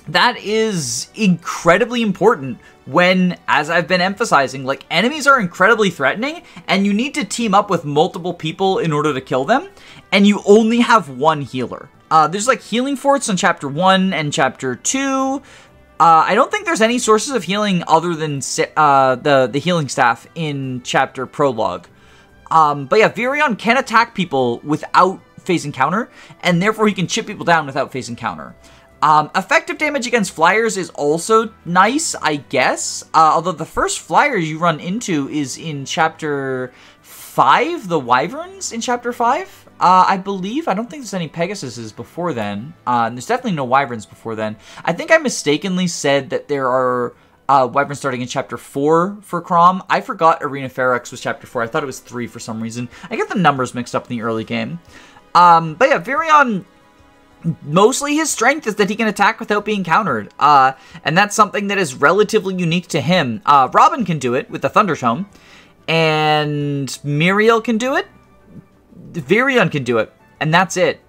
Speaker 1: That is incredibly important when, as I've been emphasizing, like, enemies are incredibly threatening, and you need to team up with multiple people in order to kill them, and you only have one healer. There's, like, healing forts in Chapter 1 and Chapter 2. I don't think there's any sources of healing other than the healing staff in Chapter Prologue. But yeah, Virion can attack people without facing counter, and therefore he can chip people down without facing counter. Effective damage against flyers is also nice, I guess. Although the first flyer you run into is in Chapter 5, the Wyverns in Chapter 5, I believe. I don't think there's any Pegasuses before then. And there's definitely no Wyverns before then. I think I mistakenly said that there are Wyverns starting in Chapter 4 for Chrom. I forgot Arena Ferox was Chapter 4. I thought it was 3 for some reason. I get the numbers mixed up in the early game. But yeah, Virion, mostly his strength is that he can attack without being countered. And that's something that is relatively unique to him. Robin can do it with the Thundertome, and Miriel can do it. Virion can do it, and that's it.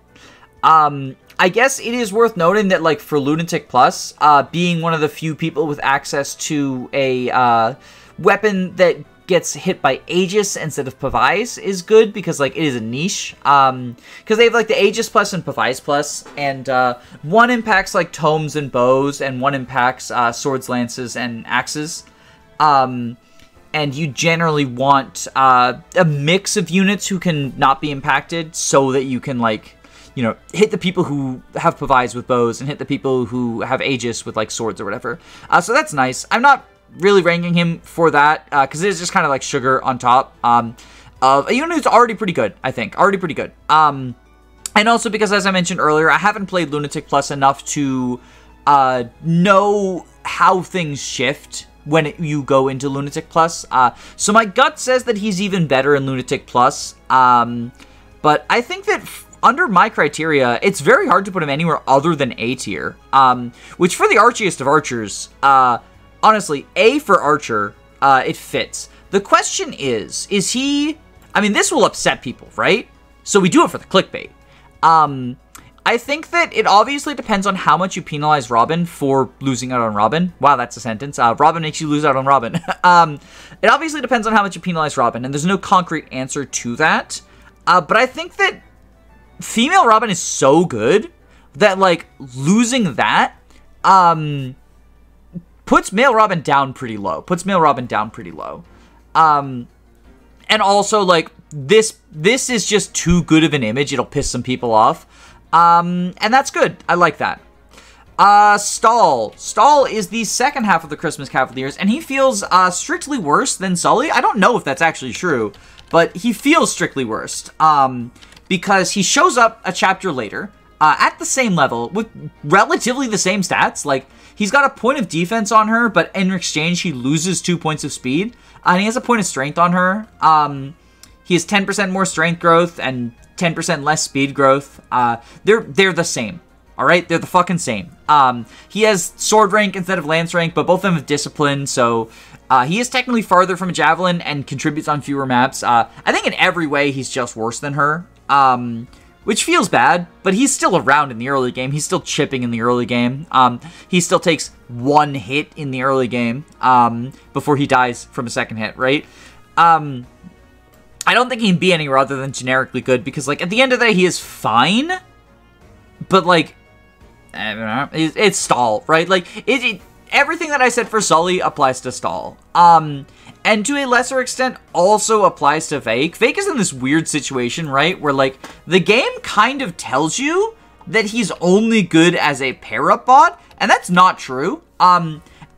Speaker 1: I guess it is worth noting that, like, for Lunatic Plus, being one of the few people with access to a weapon that gets hit by Aegis instead of Pavise is good, because, like, it is a niche. Because they have, like, the Aegis Plus and Pavise Plus, and one impacts, like, tomes and bows, and one impacts swords, lances, and axes. And you generally want a mix of units who can not be impacted so that you can, like, you know, hit the people who have Pavise with bows and hit the people who have Aegis with, like, swords or whatever. So that's nice. I'm not really ranking him for that, because it is just kind of like sugar on top of a unit who's already pretty good, I think. Already pretty good. And also because, as I mentioned earlier, I haven't played Lunatic Plus enough to know how things shift when you go into Lunatic Plus. So my gut says that he's even better in Lunatic Plus. But I think that under my criteria, it's very hard to put him anywhere other than A tier. Which for the archiest of archers, honestly, A for archer, it fits. The question is he... I mean, this will upset people, right? So we do it for the clickbait. I think that it obviously depends on how much you penalize Robin for losing out on Robin. Wow, that's a sentence. Robin makes you lose out on Robin. It obviously depends on how much you penalize Robin, and there's no concrete answer to that. But I think that female Robin is so good that, like, losing that puts male Robin down pretty low. And also, like, this is just too good of an image. It'll piss some people off. And that's good. I like that. Stahl. Stahl is the second half of the Christmas Cavaliers, and he feels strictly worse than Sully. I don't know if that's actually true, but he feels strictly worse. Because he shows up a chapter later, at the same level, with relatively the same stats. Like, he's got a point of defense on her, but in exchange, he loses 2 points of speed. And he has a point of strength on her. He has 10% more strength growth and 10% less speed growth. They're the same. All right, they're the fucking same. He has sword rank instead of lance rank, but both of them have discipline, so he is technically farther from a javelin and contributes on fewer maps. I think in every way he's just worse than her, which feels bad, but he's still around in the early game. He's still chipping in the early game. He still takes one hit in the early game before he dies from a second hit, right? I don't think he can be anywhere other than generically good, because, like, at the end of the day, he is fine, but, like, I don't know, it's Stahl, right? Like, everything that I said for Sully applies to Stahl. And to a lesser extent, also applies to Vaike. Vaike is in this weird situation, right? Where, like, the game kind of tells you that he's only good as a pair-up bot, and that's not true.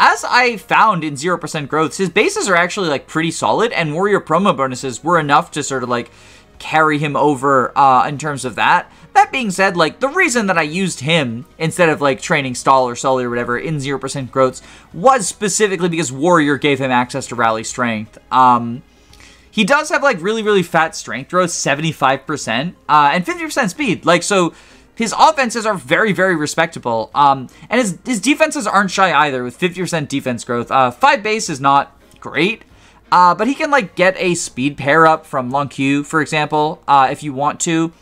Speaker 1: As I found in 0% growths, his bases are actually, like, pretty solid, and warrior promo bonuses were enough to sort of, like, carry him over in terms of that. That being said, like, the reason that I used him instead of, like, training Stahl or Sully or whatever in 0% growths was specifically because Warrior gave him access to rally strength. He does have, like, really, really fat strength growth, 75%, and 50% speed. Like, so his offenses are very, very respectable. And his defenses aren't shy either, with 50% defense growth. 5 base is not great, but he can, like, get a speed pair up from Lon'qu, for example, if you want to.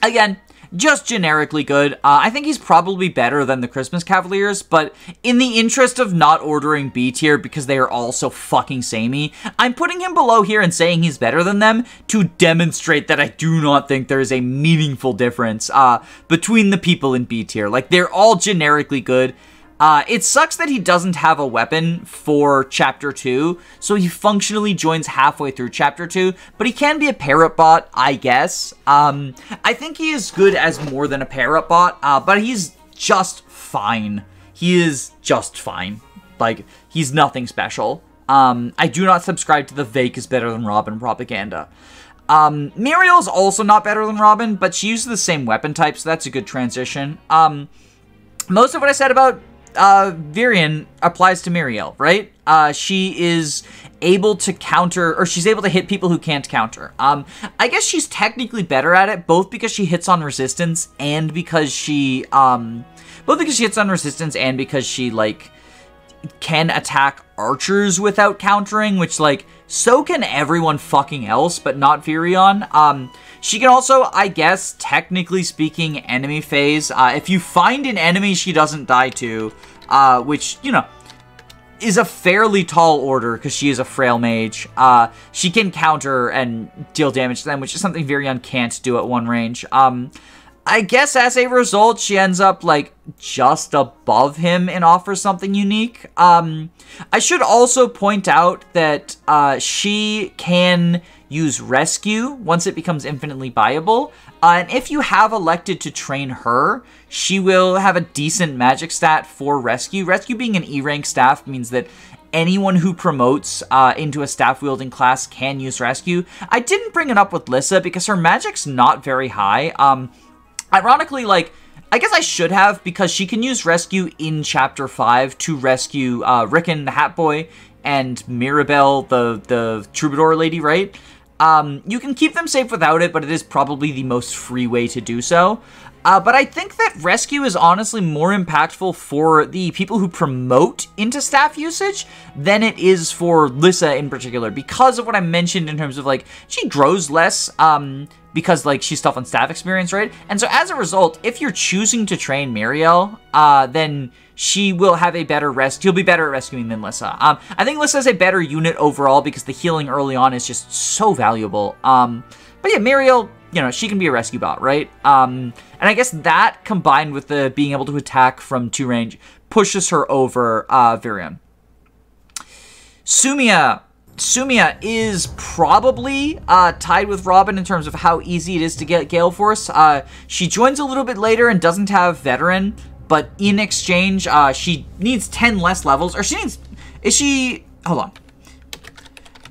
Speaker 1: Again, just generically good. I think he's probably better than the Christmas Cavaliers, but in the interest of not ordering B tier because they are all so fucking samey, I'm putting him below here and saying he's better than them to demonstrate that I do not think there is a meaningful difference between the people in B tier. Like, they're all generically good. It sucks that he doesn't have a weapon for Chapter 2, so he functionally joins halfway through Chapter 2, but he can be a pair-up bot, I guess. I think he is good as more than a pair-up bot, but he's just fine. He is just fine. Like, he's nothing special. I do not subscribe to the Vaike is better than Robin propaganda. Miriel is also not better than Robin, but she uses the same weapon type, so that's a good transition. Most of what I said about Virion applies to Miriel, right? She is able to counter, or she's able to hit people who can't counter. I guess she's technically better at it, both because she hits on resistance and because she, like, can attack archers without countering, which, like, so can everyone fucking else, but not Virion. She can also, I guess, technically speaking, enemy phase. If you find an enemy she doesn't die to, which, you know, is a fairly tall order because she is a frail mage, she can counter and deal damage to them, which is something Virion can't do at one range. I guess as a result, she ends up, like, just above him and offers something unique. I should also point out that she can use Rescue once it becomes infinitely viable. And if you have elected to train her, she will have a decent magic stat for Rescue. Rescue being an E-rank staff means that anyone who promotes into a staff-wielding class can use Rescue. I didn't bring it up with Lissa because her magic's not very high. Ironically, like, I guess I should have, because she can use Rescue in Chapter 5 to rescue Rickon, the Hat Boy, and Mirabelle, the Troubadour lady, right? You can keep them safe without it, but it is probably the most free way to do so. But I think that Rescue is honestly more impactful for the people who promote into staff usage than it is for Lissa in particular, because of what I mentioned in terms of, like, she grows less, because, like, she's tough on staff experience, right? And so as a result, if you're choosing to train Miriel, then she will have a better she'll be better at rescuing than Lissa. I think Lissa is a better unit overall because the healing early on is just so valuable. But yeah, Miriel, you know, she can be a rescue bot, right? And I guess that, combined with the being able to attack from 2 range, pushes her over Virion. Sumia is probably tied with Robin in terms of how easy it is to get galeforce. She joins a little bit later and doesn't have veteran, but in exchange, she needs 10 less levels, or hold on.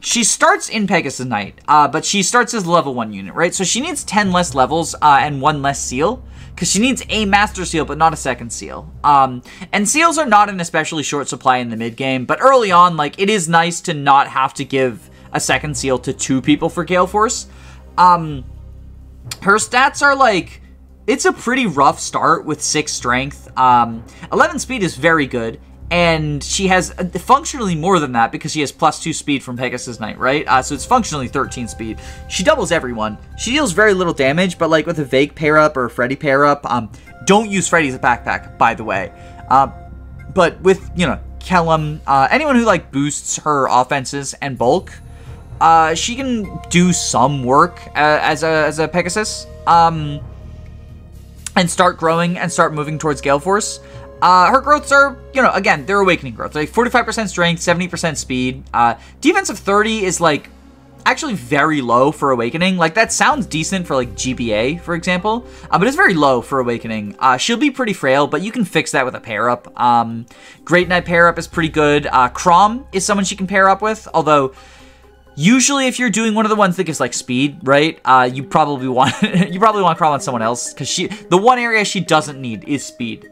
Speaker 1: She starts in Pegasus Knight, but she starts as a level 1 unit, right? So she needs 10 less levels and 1 less seal, because she needs a Master Seal, but not a second seal. And seals are not an especially short supply in the mid-game, but early on, like, it is nice to not have to give a second seal to 2 people for Galeforce. Her stats are, like, it's a pretty rough start with 6 strength. 11 speed is very good, and she has functionally more than that because she has +2 speed from Pegasus Knight, right? So it's functionally 13 speed. She doubles everyone. She deals very little damage, but, like, with a Vaike pair-up or a Freddy pair-up, don't use Freddy as a backpack, by the way. But with, you know, Kellam, anyone who, like, boosts her offenses and bulk, she can do some work as a Pegasus, and start growing and start moving towards galeforce. Her growths are, you know, again, they're awakening growth. Like 45% strength, 70% speed. Defense of 30 is like actually very low for awakening. Like that sounds decent for like GBA, for example, but it's very low for awakening. She'll be pretty frail, but you can fix that with a pair up. Great Knight pair up is pretty good. Chrom is someone she can pair up with, although usually if you're doing one of the ones that gives like speed, right, you probably want Chrom on someone else, because the one area she doesn't need is speed.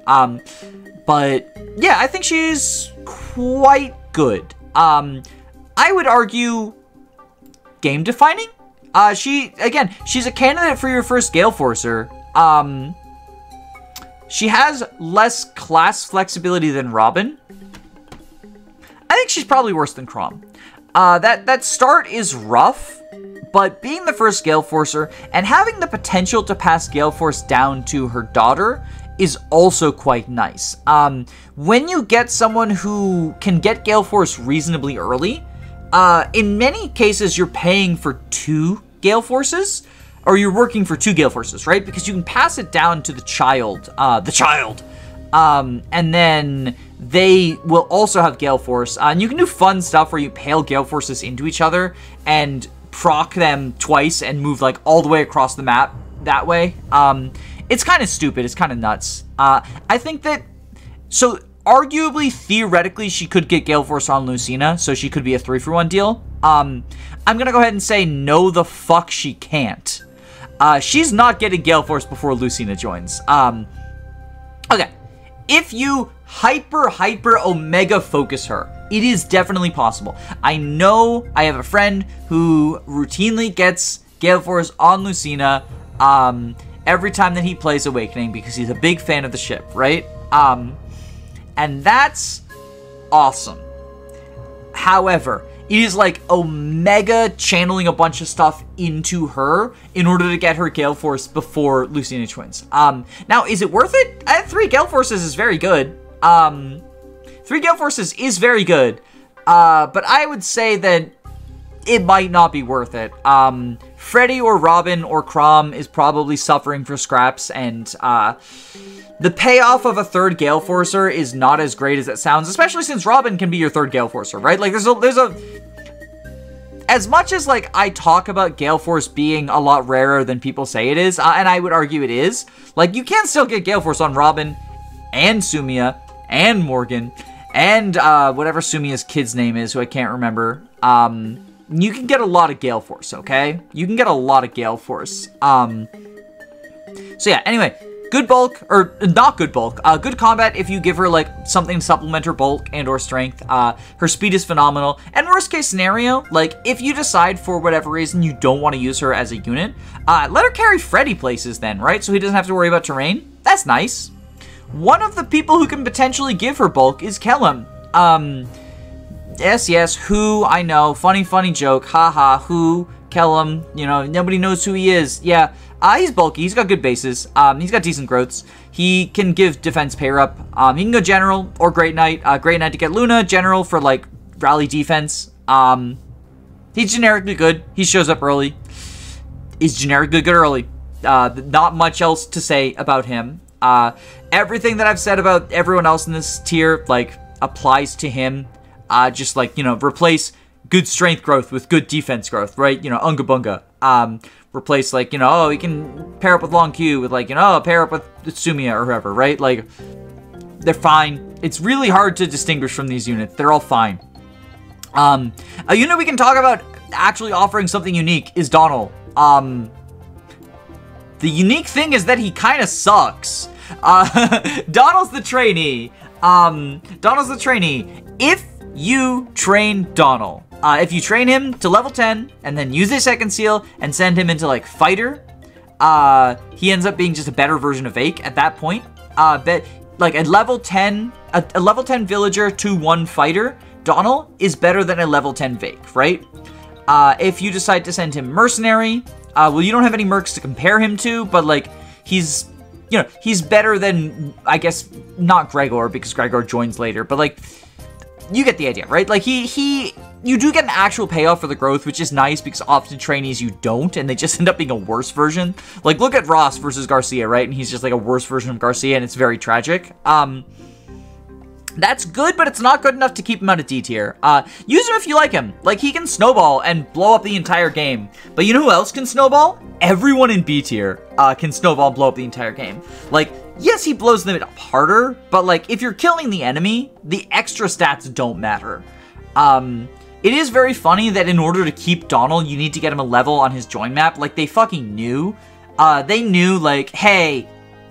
Speaker 1: But yeah, I think she's quite good. I would argue game defining. She's a candidate for your first Galeforcer. She has less class flexibility than Robin. I think she's probably worse than Chrom. That start is rough, but being the first Galeforcer and having the potential to pass Galeforce down to her daughter is also quite nice. When you get someone who can get Galeforce reasonably early, in many cases you're paying for 2 Galeforces, or you're working for 2 Galeforces, right? Because you can pass it down to the child, and then they will also have Galeforce. And you can do fun stuff where you pale Galeforces into each other and proc them twice and move like all the way across the map that way. It's kind of stupid. It's kind of nuts. I think that, so arguably, theoretically, she could get Galeforce on Lucina, so she could be a 3-for-1 deal. I'm gonna go ahead and say no, the fuck she can't. She's not getting Galeforce before Lucina joins. Okay. If you hyper omega focus her, it is definitely possible. I know I have a friend who routinely gets Galeforce on Lucina, every time that he plays Awakening, because he's a big fan of the ship, right? And that's awesome. However, it is like Omega channeling a bunch of stuff into her in order to get her Galeforce before Lucina twins. Now, is it worth it? 3 Galeforces is very good. 3 Galeforces is very good. But I would say that it might not be worth it. Freddy or Robin or Chrom is probably suffering for scraps, and the payoff of a 3rd Galeforcer is not as great as it sounds, especially since Robin can be your 3rd Galeforcer, right? Like, as much as, like, I talk about Galeforce being a lot rarer than people say it is, and I would argue it is, like, you can still get Galeforce on Robin, and Sumia, and Morgan, and whatever Sumia's kid's name is, who I can't remember. You can get a lot of Galeforce, okay? You can get a lot of Galeforce. So yeah, anyway, good bulk, or not good bulk, good combat if you give her, like, something to supplement her bulk and or strength. Her speed is phenomenal. And worst case scenario, like, if you decide for whatever reason you don't want to use her as a unit, let her carry Freddy places then, right? So he doesn't have to worry about terrain. That's nice. One of the people who can potentially give her bulk is Kellam. Yes, who, I know, funny joke, haha, who, Kellam, you know, nobody knows who he is. Yeah, he's bulky, he's got good bases, he's got decent growths, he can give defense pair up, he can go General or Great Knight, Great Knight to get Luna, General for, like, rally defense. He's generically good, he shows up early, he's generically good early, not much else to say about him. Everything that I've said about everyone else in this tier, like, applies to him. Just like, you know, replace good strength growth with good defense growth, right? You know, Unga Bunga. Replace, like, you know, oh, he can pair up with Lon'qu with, like, you know, pair up with Sumia or whoever, right? Like, they're fine. It's really hard to distinguish from these units. They're all fine. A unit we can talk about actually offering something unique is Donnel. The unique thing is that he kind of sucks. Donnel's the trainee. If you train Donnel, if you train him to level 10 and then use a second seal and send him into, like, fighter, he ends up being just a better version of Vaike at that point. But like a level 10 villager to 1 fighter, Donnel is better than a level 10 Vaike, right? If you decide to send him mercenary, well, you don't have any mercs to compare him to, but, like, he's, you know, he's better than, I guess, not Gregor, because Gregor joins later, but, like, you get the idea, right? Like, he you do get an actual payoff for the growth, which is nice because often trainees you don't, and they just end up being a worse version. Like, look at Ross versus Garcia, right? And he's just like a worse version of Garcia, and it's very tragic. That's good, but it's not good enough to keep him out of D tier. Use him if you like him. Like, he can snowball and blow up the entire game. But you know who else can snowball? Everyone in B tier can snowball and blow up the entire game. Like, yes, he blows them up harder, but like, if you're killing the enemy, the extra stats don't matter. It is very funny that in order to keep Donnel, you need to get him a level on his join map. Like, they fucking knew. They knew, like, hey,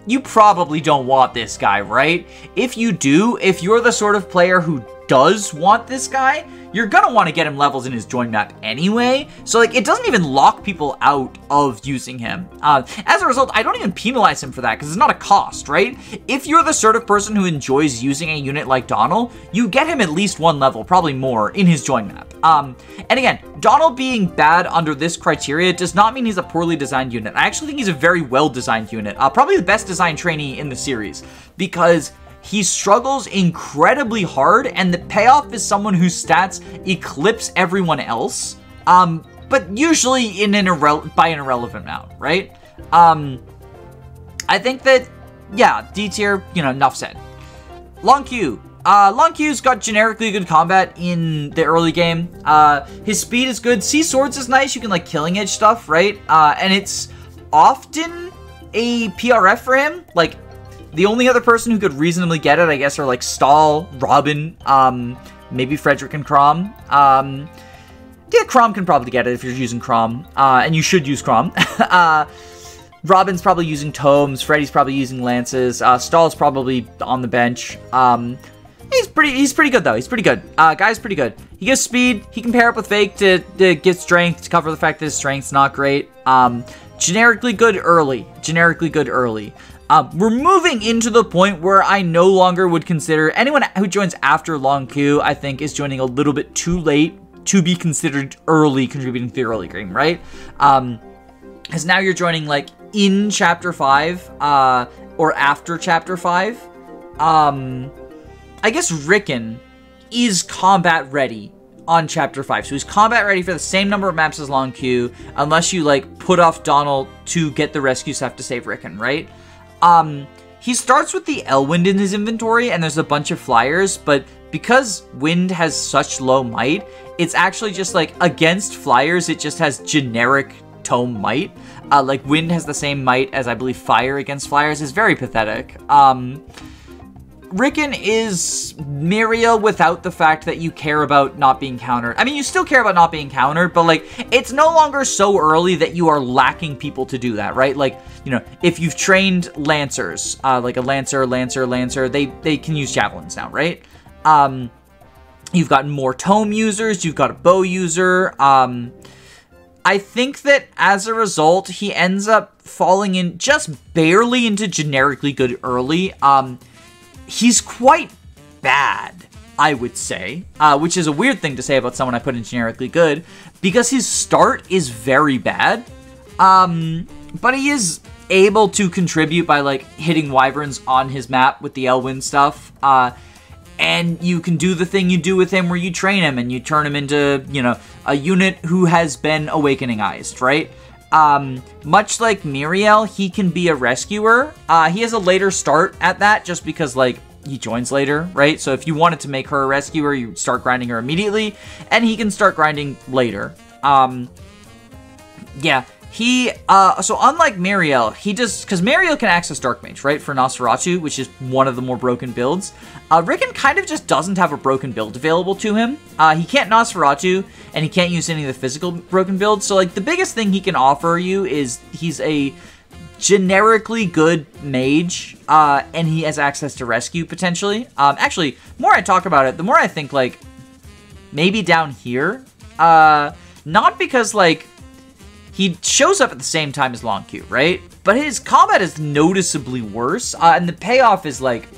Speaker 1: you probably don't want this guy, right? If you do, if you're the sort of player who does want this guy, you're gonna want to get him levels in his join map anyway. So, like, it doesn't even lock people out of using him. As a result, I don't even penalize him for that because it's not a cost, right? If you're the sort of person who enjoys using a unit like Donnel, you get him at least one level, probably more, in his join map. And again, Donnel being bad under this criteria does not mean he's a poorly designed unit. I actually think he's a very well-designed unit. Probably the best designed trainee in the series because he struggles incredibly hard, and the payoff is someone whose stats eclipse everyone else, but usually in by an irrelevant amount, right? I think that, yeah, D tier, you know, enough said. Lon'qu. Lon'qu's got generically good combat in the early game. His speed is good. Sea Swords is nice. You can, like, killing edge stuff, right? And it's often a PRF for him. Like, the only other person who could reasonably get it, I guess, are, like, Stahl, Robin, maybe Fredrick and Chrom. Yeah, Chrom can probably get it if you're using Chrom, and you should use Chrom. Robin's probably using tomes, Freddy's probably using lances, Stahl's probably on the bench. He's pretty good, though. He's pretty good. Guy's pretty good. He gives speed. He can pair up with Vaike to get strength, to cover the fact that his strength's not great. Generically good early. Generically good early. We're moving into the point where I no longer would consider anyone who joins after Lon'qu, I think, is joining a little bit too late to be considered early contributing to the early game, right? Because now you're joining, like, in Chapter 5, or after Chapter 5. I guess Rickon is combat ready on Chapter 5. So he's combat ready for the same number of maps as Lon'qu, unless you, like, put off Donnel to get the rescue stuff to save Rickon, right? He starts with the Elwind in his inventory, and there's a bunch of flyers, but because Wind has such low might, it's actually just, like, against flyers, it just has generic tome might. Like, Wind has the same might as, I believe, Fire against flyers. It's very pathetic. Rickon is Miriel without the fact that you care about not being countered. I mean, you still care about not being countered, but, like, it's no longer so early that you are lacking people to do that, right? Like, you know, if you've trained Lancers, like a Lancer, they can use Javelins now, right? You've got more Tome users, you've got a Bow user. I think that as a result, he ends up falling in just barely into generically good early. He's quite bad, I would say, which is a weird thing to say about someone I put in generically good, because his start is very bad, but he is able to contribute by, like, hitting Wyverns on his map with the Elwind stuff, and you can do the thing you do with him where you train him and you turn him into, you know, a unit who has been Awakeningized, right? Much like Miriel, he can be a rescuer. He has a later start at that just because, like, he joins later, right? So if you wanted to make her a rescuer, you start grinding her immediately, and he can start grinding later. Yeah, so unlike Miriel, because Miriel can access Dark Mage, right, for Nosferatu, which is one of the more broken builds. Rickon kind of just doesn't have a broken build available to him. He can't Nosferatu, and he can't use any of the physical broken builds, so, like, the biggest thing he can offer you is he's a generically good mage, and he has access to rescue, potentially. Actually, the more I talk about it, the more I think, like, maybe down here, not because, like, he shows up at the same time as Lon'qu, right? But his combat is noticeably worse, and the payoff is, like,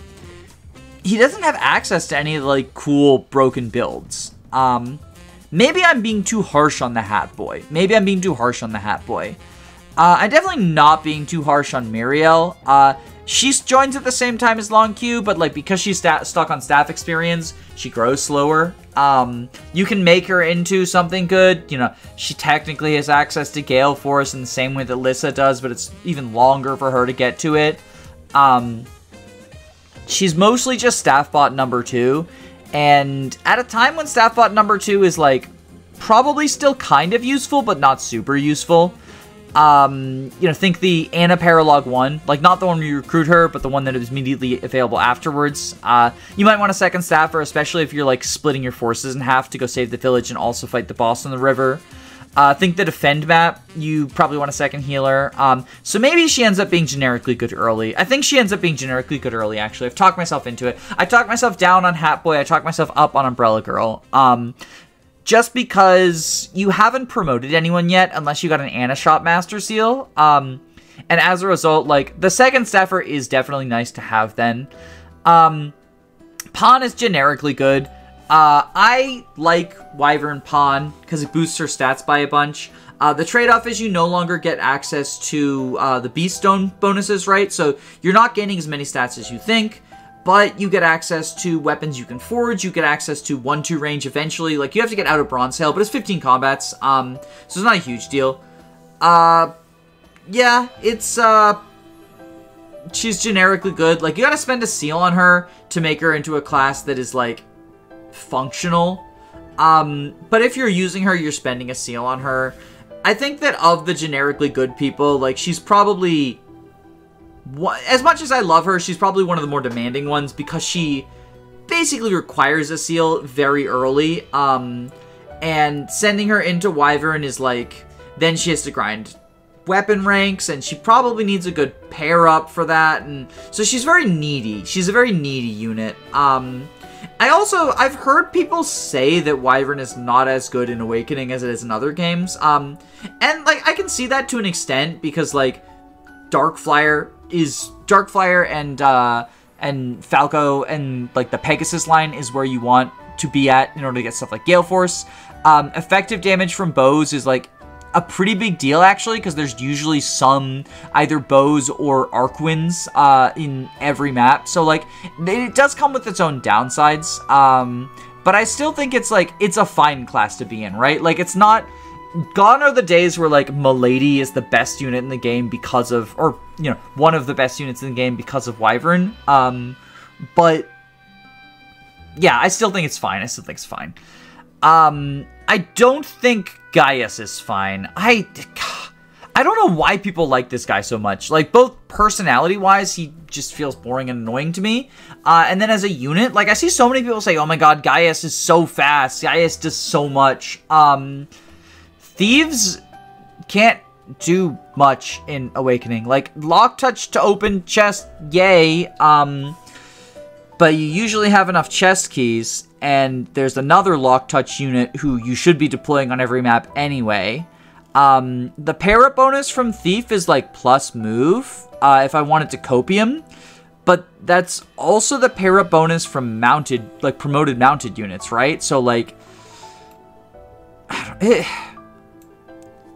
Speaker 1: he doesn't have access to any of the, like, cool broken builds. Maybe I'm being too harsh on the Hat Boy. I'm definitely not being too harsh on Miriel. She joins at the same time as Lon'qu, but like because she's stuck on staff experience, she grows slower. You can make her into something good. You know, she technically has access to galeforce in the same way that Lissa does, but it's even longer for her to get to it. She's mostly just staff bot number 2, and at a time when staff bot number 2 is like probably still kind of useful, but not super useful. You know, think the Anna Paralog one, like not the one where you recruit her, but the one that is immediately available afterwards. You might want a second staffer, especially if you're like splitting your forces in half to go save the village and also fight the boss on the river. Think the defend map, you probably want a second healer. So maybe she ends up being generically good early. I think she ends up being generically good early, actually. I've talked myself into it. I talked myself down on Hat Boy. I talked myself up on Umbrella Girl. Just because you haven't promoted anyone yet unless you got an Anna Shop Master Seal. And as a result, like, the second staffer is definitely nice to have then. Pawn is generically good. I like Wyvern Pawn because it boosts her stats by a bunch. The trade-off is you no longer get access to the Beast Stone bonuses, right? So you're not gaining as many stats as you think. But you get access to weapons you can forge, you get access to 1-2 range eventually. Like, you have to get out of Bronze Hail, but it's 15 combats, so it's not a huge deal. Yeah, it's, she's generically good. Like, you gotta spend a seal on her to make her into a class that is, like, functional. But if you're using her, you're spending a seal on her. I think that of the generically good people, like, she's probably... as much as I love her, she's probably one of the more demanding ones because she basically requires a seal very early. And sending her into Wyvern is like, then she has to grind weapon ranks, and she probably needs a good pair up for that. And so she's very needy. She's a very needy unit. I've heard people say that Wyvern is not as good in Awakening as it is in other games. And like, I can see that to an extent because like, Darkflyer and Falco and like the Pegasus line is where you want to be at in order to get stuff like Galeforce. Effective damage from bows is like a pretty big deal actually, because there's usually some either bows or Arcwinds in every map. So like it does come with its own downsides. But I still think it's like it's a fine class to be in, right? Like it's not. Gone are the days where, like, Milady is the best unit in the game because of, or, you know, one of the best units in the game because of Wyvern. But, yeah, I still think it's fine. I don't think Gaius is fine. I don't know why people like this guy so much. Like, both personality-wise, he just feels boring and annoying to me. And then as a unit, like, I see so many people say, oh my god, Gaius is so fast. Gaius does so much. Thieves can't do much in Awakening. Like, lock touch to open chest, yay. But you usually have enough chest keys, and there's another lock touch unit who you should be deploying on every map anyway. The para bonus from Thief is like plus move, if I wanted to Copium. But that's also the para bonus from mounted, like promoted mounted units, right? So like,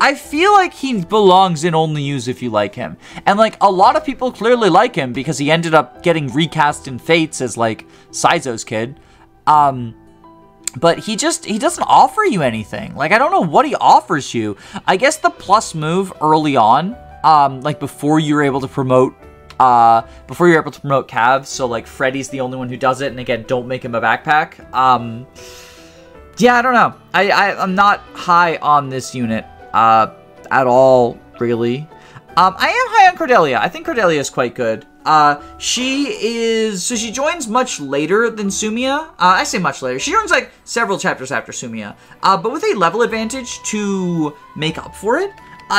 Speaker 1: I feel like he belongs in only use if you like him. And like a lot of people clearly like him because he ended up getting recast in Fates as like Saizo's kid. But he doesn't offer you anything. Like I don't know what he offers you. I guess the plus move early on, like before you're able to promote Cavs. So like Freddy's the only one who does it, and again, don't make him a backpack. Yeah, I don't know. I'm not high on this unit at all, really. I am high on Cordelia. I think Cordelia is quite good. She joins much later than Sumia. I say much later. She joins like several chapters after Sumia. But with a level advantage to make up for it.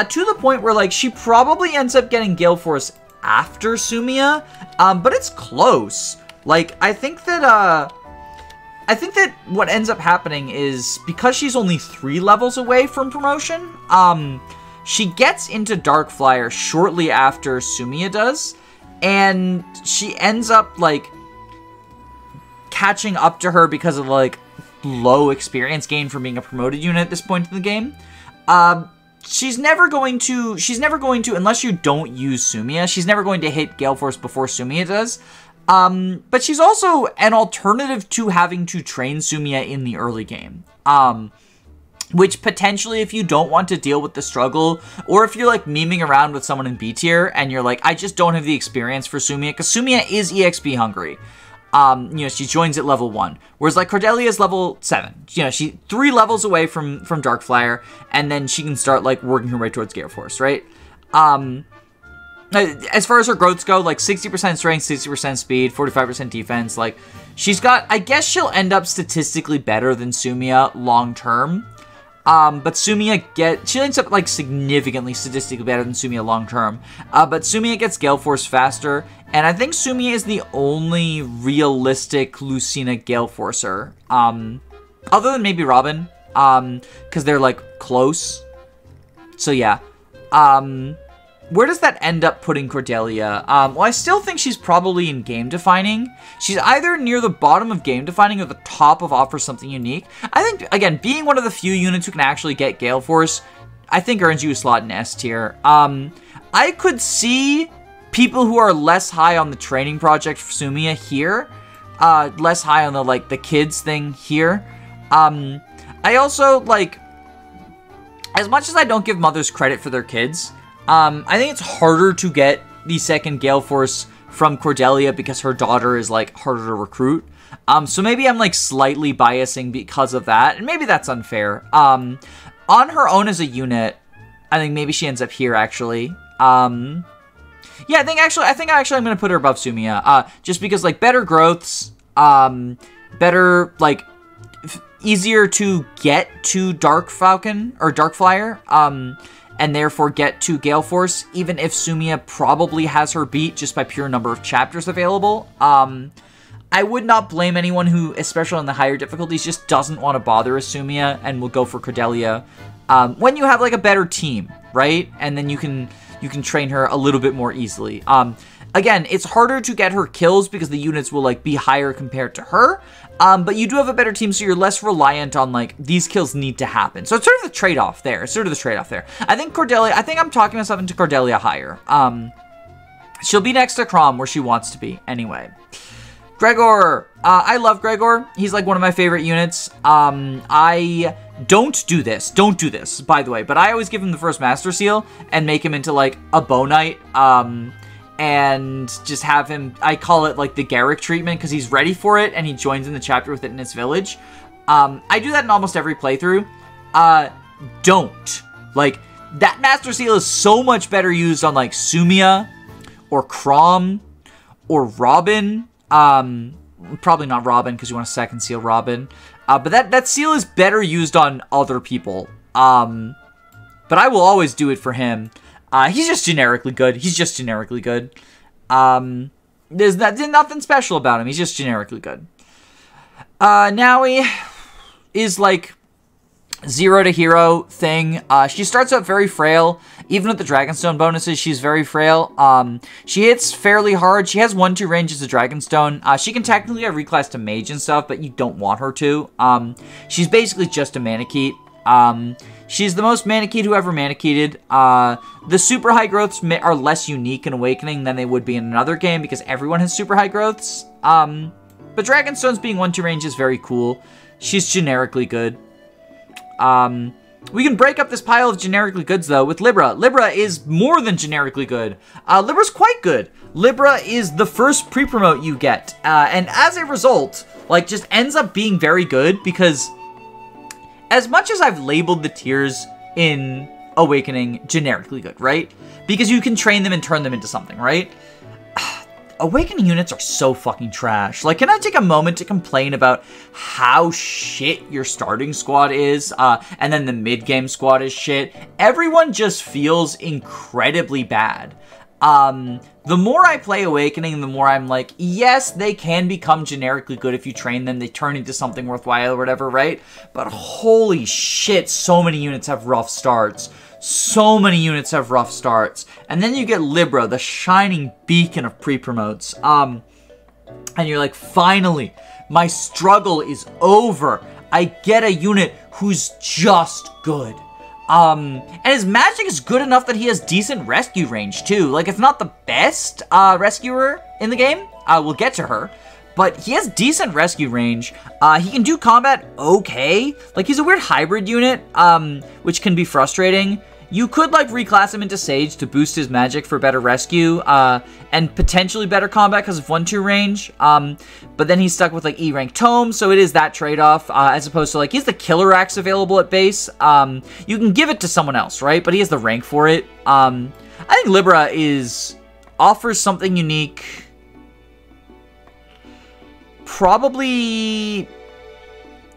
Speaker 1: To the point where like she probably ends up getting Galeforce after Sumia. But it's close. Like, I think that what ends up happening is because she's only 3 levels away from promotion, she gets into Darkflyer shortly after Sumia does, and she ends up, like, catching up to her because of, like, low experience gain from being a promoted unit at this point in the game. she's never going to, unless you don't use Sumia, she's never going to hit Galeforce before Sumia does. But she's also an alternative to having to train Sumia in the early game. Which potentially, if you don't want to deal with the struggle, or if you're like memeing around with someone in B tier and you're like, I just don't have the experience for Sumia, because Sumia is EXP hungry. You know, she joins at level 1, whereas like Cordelia is level 7. You know, she's 3 levels away from Darkflyer, and then she can start like working her way towards Galeforce, right? As far as her growths go, like 60% strength, 60% speed, 45% defense, like she's got, I guess she'll end up statistically better than Sumia long term. But Sumia she ends up like significantly statistically better than Sumia long term. But Sumia gets Galeforce faster, and I think Sumia is the only realistic Lucina Galeforcer. Other than maybe Robin, because they're like close. So yeah. Where does that end up putting Cordelia? Well, I still think she's probably in game defining. She's either near the bottom of game defining or the top of offer something unique. I think, again, being one of the few units who can actually get Galeforce, I think earns you a slot in S tier. I could see people who are less high on the training project for Sumia here, less high on the, like, the kids thing here. I also, like, as much as I don't give mothers credit for their kids, I think it's harder to get the second Galeforce from Cordelia because her daughter is, like, harder to recruit. So maybe I'm, like, slightly biasing because of that, and maybe that's unfair. On her own as a unit, I think maybe she ends up here, actually. Yeah, I think actually I'm going to put her above Sumia, just because, like, better growths, better, like, easier to get to Dark Falcon, or Darkflyer, and therefore get to Galeforce, even if Sumia probably has her beat just by pure number of chapters available. I would not blame anyone who, especially on the higher difficulties, just doesn't want to bother with Sumia and will go for Cordelia when you have like a better team, right? And then you can train her a little bit more easily. Again, it's harder to get her kills because the units will like be higher compared to her. But you do have a better team, so you're less reliant on, like, these kills need to happen. So it's sort of the trade-off there. I think I'm talking myself into Cordelia higher. She'll be next to Chrom, where she wants to be, anyway. Gregor. I love Gregor. He's, like, one of my favorite units. I don't do this, by the way, but I always give him the first Master Seal and make him into, like, a Bow Knight, and just have him, I call it like the Garrick treatment because he's ready for it and he joins in the chapter with it in his village. I do that in almost every playthrough. Don't. Like, that Master Seal is so much better used on like Sumia or Chrom or Robin. Probably not Robin because you want to second seal Robin. But that seal is better used on other people. But I will always do it for him. He's just generically good. There's nothing special about him. He's just generically good. Now he is like 0 to hero thing. She starts out very frail. Even with the Dragonstone bonuses, she's very frail. She hits fairly hard. She has 1-2 range as a Dragonstone. She can technically have reclass to Mage and stuff, but you don't want her to. She's basically just a Manakete. She's the most Manakete who ever Manaketed. The super high growths are less unique in Awakening than they would be in another game because everyone has super high growths. But Dragonstone's being 1-2 range is very cool. She's generically good. We can break up this pile of generically goods though with Libra. Libra is more than generically good. Libra's quite good. Libra is the first pre-promote you get. And as a result, like, just ends up being very good because as much as I've labeled the tiers in Awakening generically good, right? Because you can train them and turn them into something, right? Awakening units are so fucking trash. Like, can I take a moment to complain about how shit your starting squad is, and then the mid-game squad is shit? Everyone just feels incredibly bad. The more I play Awakening, the more I'm like, yes, they can become generically good if you train them. They turn into something worthwhile or whatever, right? But holy shit, so many units have rough starts. And then you get Libra, the shining beacon of pre-promotes. And you're like, finally, my struggle is over. I get a unit who's just good. And his magic is good enough that he has decent rescue range, too. Like, it's not the best rescuer in the game. We'll get to her. But he has decent rescue range. He can do combat okay. Like, he's a weird hybrid unit, which can be frustrating. You could, like, reclass him into Sage to boost his magic for better rescue, and potentially better combat because of 1-2 range. But then he's stuck with, like, E-rank Tome, so it is that trade-off, as opposed to, like, he's the Killer Axe available at base. You can give it to someone else, right? But he has the rank for it. I think Libra offers something unique. Probably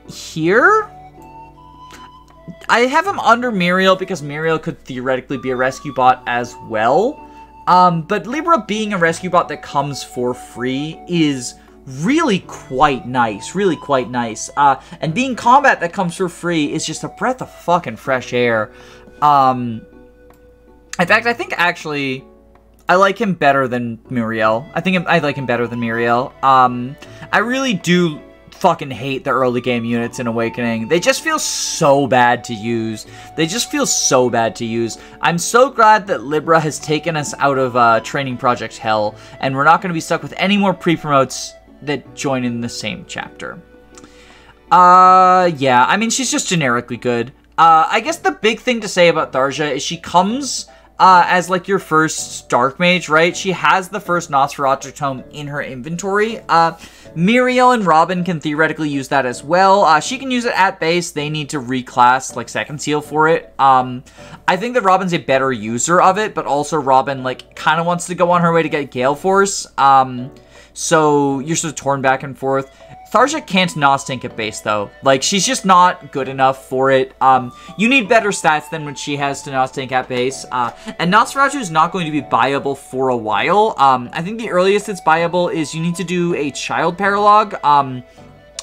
Speaker 1: here? I have him under Miriel because Miriel could theoretically be a rescue bot as well. But Libra being a rescue bot that comes for free is really quite nice. Really quite nice. And being combat that comes for free is just a breath of fucking fresh air. In fact, I think actually I like him better than Miriel. I like him better than Miriel. I really do fucking hate the early game units in Awakening. They just feel so bad to use. They just feel so bad to use. I'm so glad that Libra has taken us out of Training Project Hell, and we're not going to be stuck with any more pre-promotes that join in the same chapter. Yeah, I mean, she's just generically good. I guess the big thing to say about Tharja is she comes as, like, your first Dark Mage, right? She has the first Nosferatu Tome in her inventory. Miriel and Robin can theoretically use that as well. She can use it at base. They need to reclass, like, Second Seal for it. I think that Robin's a better user of it, but also Robin, like, kind of wants to go on her way to get Galeforce. So you're sort of torn back and forth. Tharja can't Nos tank at base, though. Like, she's just not good enough for it. You need better stats than what she has to Nos tank at base. And Nosferatu is not going to be buyable for a while. I think the earliest it's buyable is you need to do a child paralog. I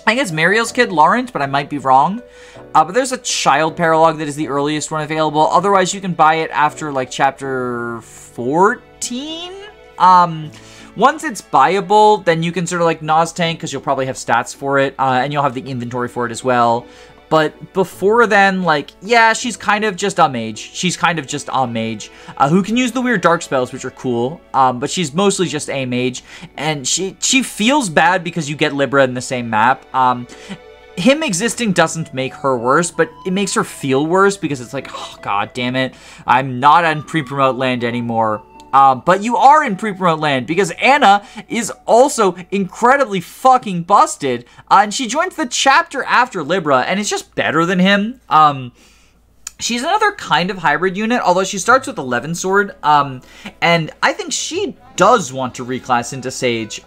Speaker 1: think it's Mariel's kid, Laurent, but I might be wrong. But there's a child paralog that is the earliest one available. Otherwise, you can buy it after, like, chapter 14? Once it's buyable, then you can sort of like Nos tank because you'll probably have stats for it, and you'll have the inventory for it as well. But before then, like, yeah, she's kind of just a mage. She's kind of just a mage who can use the weird dark spells, which are cool. But she's mostly just a mage, and she feels bad because you get Libra in the same map. Him existing doesn't make her worse, but it makes her feel worse because it's like, oh, god damn it, I'm not on pre-promote land anymore. But you are in pre-promote land because Anna is also incredibly fucking busted. And she joins the chapter after Libra and is just better than him. She's another kind of hybrid unit, although she starts with 11 sword. And I think she does want to reclass into Sage.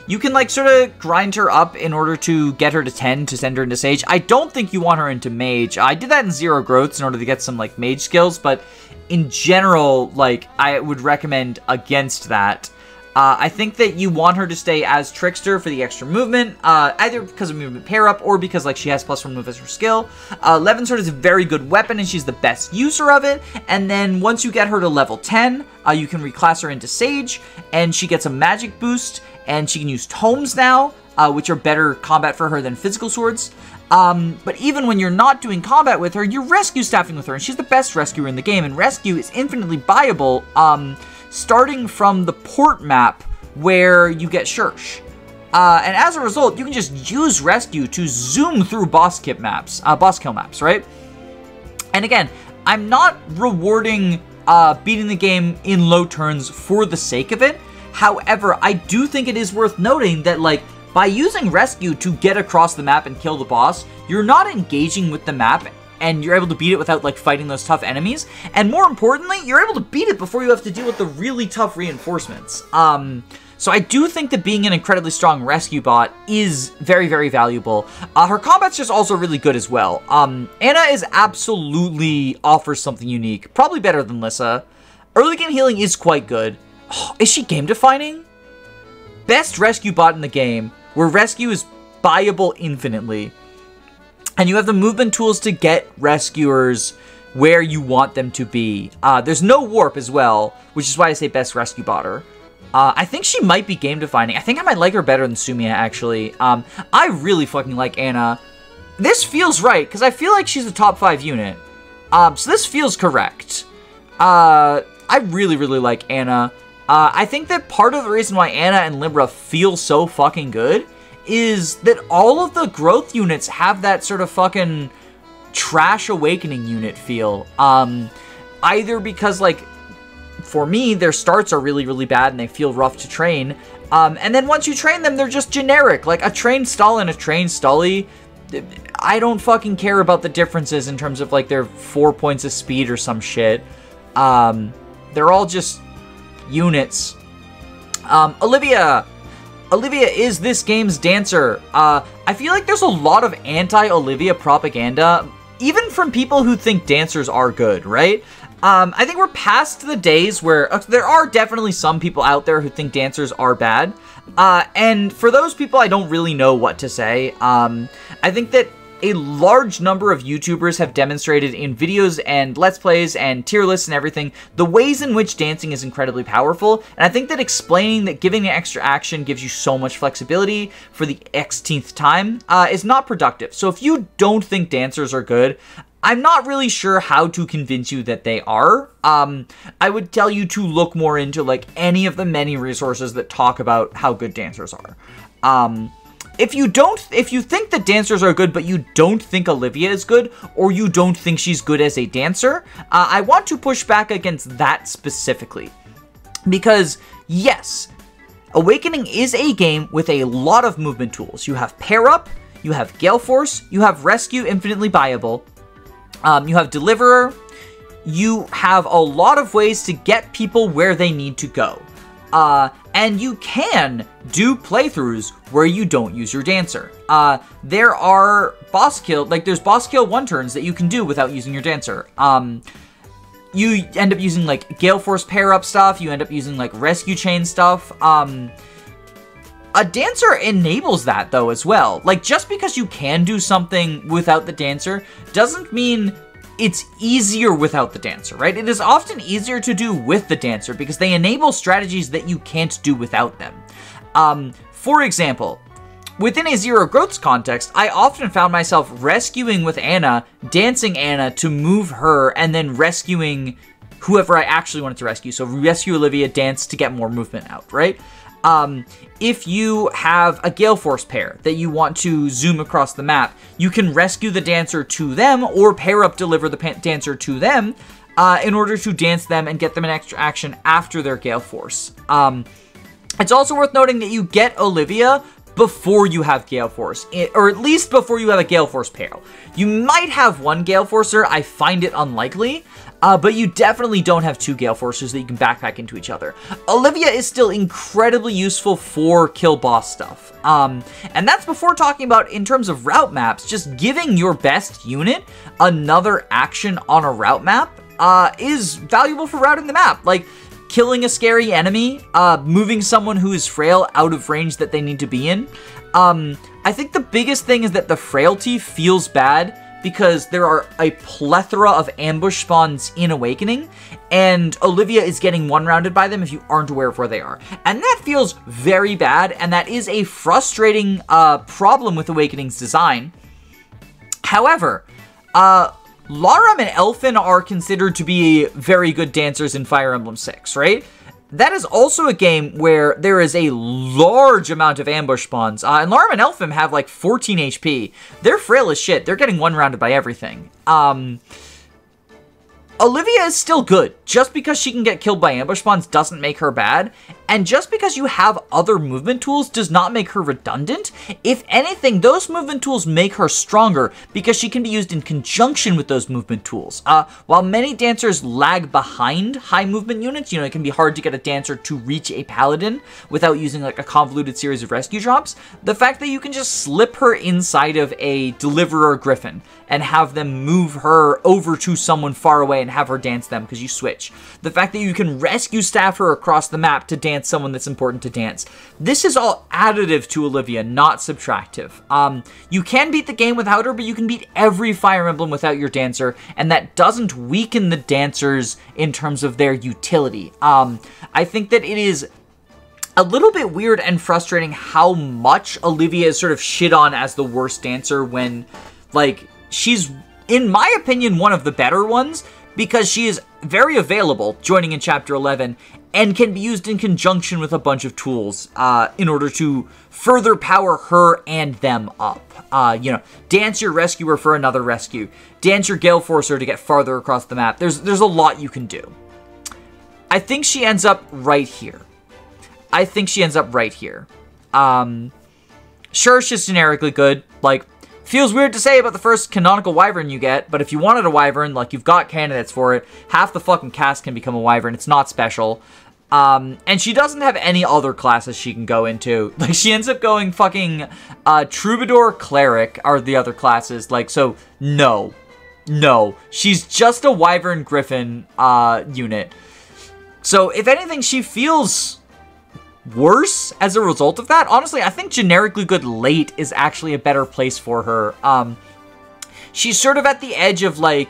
Speaker 1: You can, like, sort of grind her up in order to get her to 10 to send her into Sage. I don't think you want her into Mage. I did that in Zero Growths in order to get some, like, Mage skills, but in general, like, I would recommend against that. I think that you want her to stay as Trickster for the extra movement, either because of movement pair-up or because, like, she has +1 move as her skill. Levin Sword is a very good weapon, and she's the best user of it. And then once you get her to level 10, you can reclass her into Sage, and she gets a magic boost, and she can use Tomes now, which are better combat for her than physical swords. But even when you're not doing combat with her, you're rescue staffing with her, and she's the best rescuer in the game, and rescue is infinitely buyable, starting from the port map where you get Shursh. And as a result, you can just use rescue to zoom through boss kill maps, right? And again, I'm not rewarding beating the game in low turns for the sake of it. However, I do think it is worth noting that, like, by using rescue to get across the map and kill the boss, you're not engaging with the map, and you're able to beat it without, like, fighting those tough enemies. And more importantly, you're able to beat it before you have to deal with the really tough reinforcements. So I do think that being an incredibly strong rescue bot is very, very valuable. Her combat's just also really good as well. Anna is absolutely offers something unique. Probably better than Lissa. Early game healing is quite good. Oh, is she game defining? Best rescue bot in the game, where rescue is buyable infinitely. And you have the movement tools to get rescuers where you want them to be. There's no warp as well, which is why I say best rescue botter. I think she might be game defining. I think I might like her better than Sumia, actually. I really fucking like Anna. This feels right, because I feel like she's a top 5 unit. So this feels correct. I really, really like Anna. I think that part of the reason why Anna and Libra feel so fucking good is that all of the growth units have that sort of fucking trash awakening unit feel. Either because, like, for me, their starts are really, really bad and they feel rough to train. And then once you train them, they're just generic. Like, a trained Stahl and a trained Sully, I don't fucking care about the differences in terms of, like, their 4 points of speed or some shit. They're all just units. Olivia! Olivia is this game's dancer. I feel like there's a lot of anti-Olivia propaganda, even from people who think dancers are good, right? I think we're past the days where there are definitely some people out there who think dancers are bad. And for those people, I don't really know what to say. I think that a large number of YouTubers have demonstrated in videos and Let's Plays and tier lists and everything the ways in which dancing is incredibly powerful. And I think that explaining that giving an extra action gives you so much flexibility for the Xth time is not productive. So if you don't think dancers are good, I'm not really sure how to convince you that they are. I would tell you to look more into, like, any of the many resources that talk about how good dancers are. If you think that dancers are good, but you don't think Olivia is good, or you don't think she's good as a dancer, I want to push back against that specifically. Because, yes, Awakening is a game with a lot of movement tools. You have Pair Up, you have Gale Force, you have Rescue Infinitely Viable, you have Deliverer, you have a lot of ways to get people where they need to go. And you can do playthroughs where you don't use your dancer. There are there's boss kill one turns that you can do without using your dancer. You end up using, like, Gale Force pair up stuff, you end up using, like, rescue chain stuff. A dancer enables that, though, as well. Like, just because you can do something without the dancer doesn't mean it's easier without the dancer, right? It is often easier to do with the dancer because they enable strategies that you can't do without them. For example, within a Zero Growths context, I often found myself rescuing with Anna, dancing Anna to move her, and then rescuing whoever I actually wanted to rescue. So rescue Olivia, dance to get more movement out, right? If you have a Gale Force pair that you want to zoom across the map, you can rescue the dancer to them or pair up deliver the dancer to them in order to dance them and get them an extra action after their Gale Force. It's also worth noting that you get Olivia before you have Gale Force, or at least before you have a Gale Force pair. You might have one Gale Forcer, I find it unlikely, but you definitely don't have two Gale Forcers that you can backpack into each other. Olivia is still incredibly useful for kill boss stuff. And that's before talking about, in terms of route maps, just giving your best unit another action on a route map is valuable for routing the map. Like, killing a scary enemy, moving someone who is frail out of range that they need to be in. I think the biggest thing is that the frailty feels bad because there are a plethora of ambush spawns in Awakening, and Olivia is getting one-rounded by them if you aren't aware of where they are. And that feels very bad, and that is a frustrating problem with Awakening's design. However, Larum and Elfin are considered to be very good dancers in Fire Emblem 6, right? That is also a game where there is a large amount of ambush spawns. And Larum and Elfin have like 14 HP. They're frail as shit. They're getting one-rounded by everything. Olivia is still good. Just because she can get killed by ambush spawns doesn't make her bad. And just because you have other movement tools does not make her redundant. If anything, those movement tools make her stronger because she can be used in conjunction with those movement tools. While many dancers lag behind high movement units, it can be hard to get a dancer to reach a paladin without using like a convoluted series of rescue drops. The fact that you can just slip her inside of a deliverer griffin and have them move her over to someone far away and have her dance them because you switch. The fact that you can rescue staff her across the map to dance someone that's important to dance. This is all additive to Olivia, not subtractive. You can beat the game without her, but you can beat every Fire Emblem without your dancer, and that doesn't weaken the dancers in terms of their utility. I think that it is a little bit weird and frustrating how much Olivia is sort of shit on as the worst dancer when, like, she's in my opinion, one of the better ones, because she is very available, joining in Chapter 11, and can be used in conjunction with a bunch of tools in order to further power her and them up. You know, dance your rescuer for another rescue. Dance your galeforcer to get farther across the map. There's a lot you can do. I think she ends up right here. Sure, she's generically good. Like, feels weird to say about the first canonical wyvern you get, but if you wanted a wyvern, like, you've got candidates for it. Half the fucking cast can become a wyvern. It's not special. And she doesn't have any other classes she can go into. Like, she ends up going fucking, Troubadour, Cleric are the other classes. Like, so, no. No. She's just a wyvern griffin, unit. So, if anything, she feels worse as a result of that. Honestly, I think generically good late is actually a better place for her. She's sort of at the edge of, like,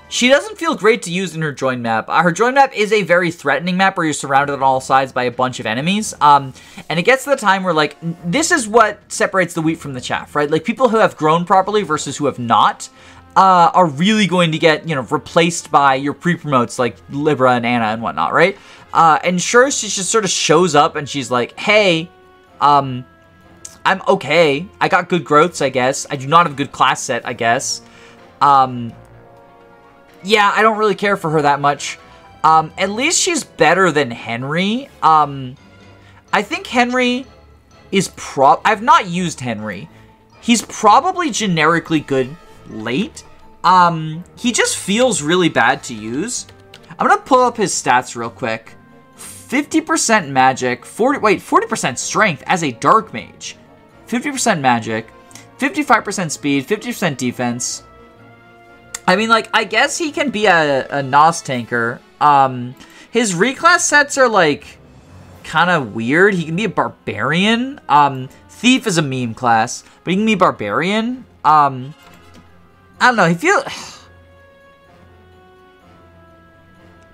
Speaker 1: she doesn't feel great to use in her join map. Her join map is a very threatening map where you're surrounded on all sides by a bunch of enemies. And it gets to the time where, like, this is what separates the wheat from the chaff, right? Like, people who have grown properly versus who have not are really going to get, you know, replaced by your pre-promotes like Libra and Anna and whatnot, right? And sure, she just sort of shows up and she's like, hey, I'm okay. I got good growths, I guess. I do not have a good class set, I guess. Yeah, I don't really care for her that much. At least she's better than Henry. I think Henry is I've not used Henry. He's probably generically good late. He just feels really bad to use. I'm gonna pull up his stats real quick. 50% magic, 40% strength as a dark mage. 50% magic, 55% speed, 50% defense. I mean, like, I guess he can be a NOS tanker. His reclass sets are, like, kind of weird. He can be a barbarian. Thief is a meme class, but he can be barbarian. I don't know, he feels...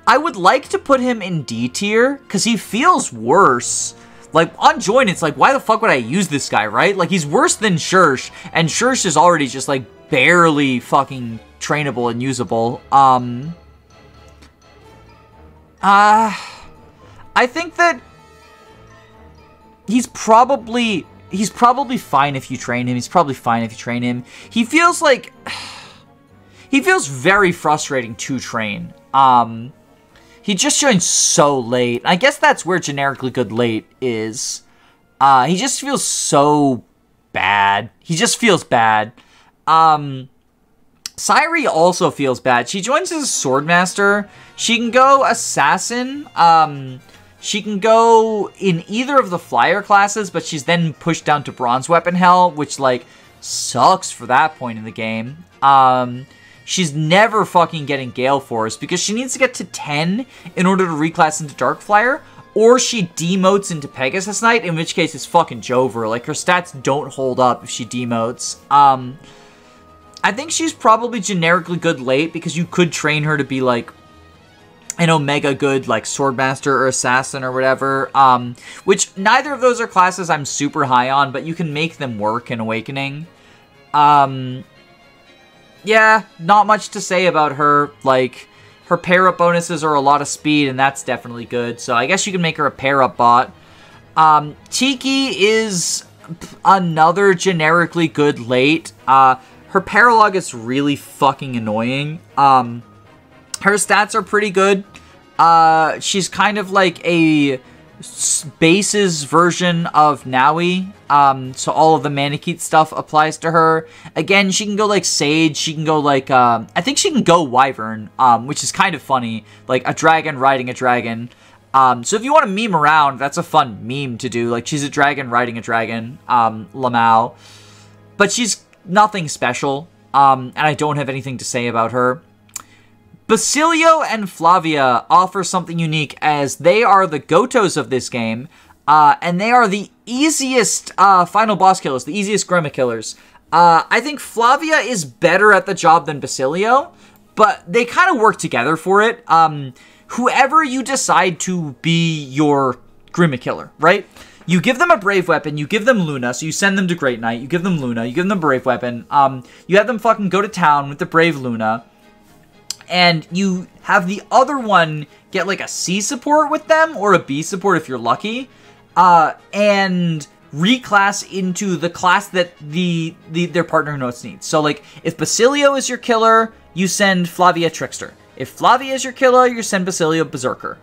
Speaker 1: I would like to put him in D tier, because he feels worse. Like, on join, it's like, why the fuck would I use this guy, right? Like, he's worse than Shursh, and Shursh is already just, like, barely fucking trainable and usable. I think that he's probably fine if you train him. He feels like... He feels very frustrating to train. He just joined so late. I guess that's where generically good late is. He just feels so bad. He just feels bad. Sairi also feels bad. She joins as a Swordmaster. She can go Assassin. She can go in either of the Flyer classes, but she's then pushed down to Bronze Weapon Hell, which, like, sucks for that point in the game. She's never fucking getting Galeforce because she needs to get to 10 in order to reclass into Dark Flyer, or she demotes into Pegasus Knight, in which case it's fucking Jover. Like, her stats don't hold up if she demotes. I think she's probably generically good late because you could train her to be, like, an Omega good, like, Swordmaster or Assassin or whatever. Which neither of those are classes I'm super high on, but you can make them work in Awakening. Yeah, not much to say about her. Like, her pair-up bonuses are a lot of speed, and that's definitely good. So I guess you can make her a pair-up bot. Tiki is another generically good late. Her paralog is really fucking annoying. Her stats are pretty good. She's kind of like a Base's version of Naui. So all of the Manakete stuff applies to her. Again, she can go like Sage. She can go like, I think she can go Wyvern, which is kind of funny. Like a dragon riding a dragon. So if you want to meme around, that's a fun meme to do. Like, she's a dragon riding a dragon, Lamau. But she's nothing special, and I don't have anything to say about her. Basilio and Flavia offer something unique, as they are the Gotos of this game, and they are the easiest final boss killers, the easiest Gremma killers. I think Flavia is better at the job than Basilio, but they kind of work together for it. Whoever you decide to be your Gremma killer, right? you give them a Brave weapon, you give them Luna, so you send them to Great Knight, you give them Luna, you give them a Brave weapon, you have them fucking go to town with the Brave Luna, and you have the other one get like a C support with them, or a B support if you're lucky, and reclass into the class that their partner notes needs. So like, if Basilio is your killer, you send Flavia Trickster. If Flavia is your killer, you send Basilio Berserker.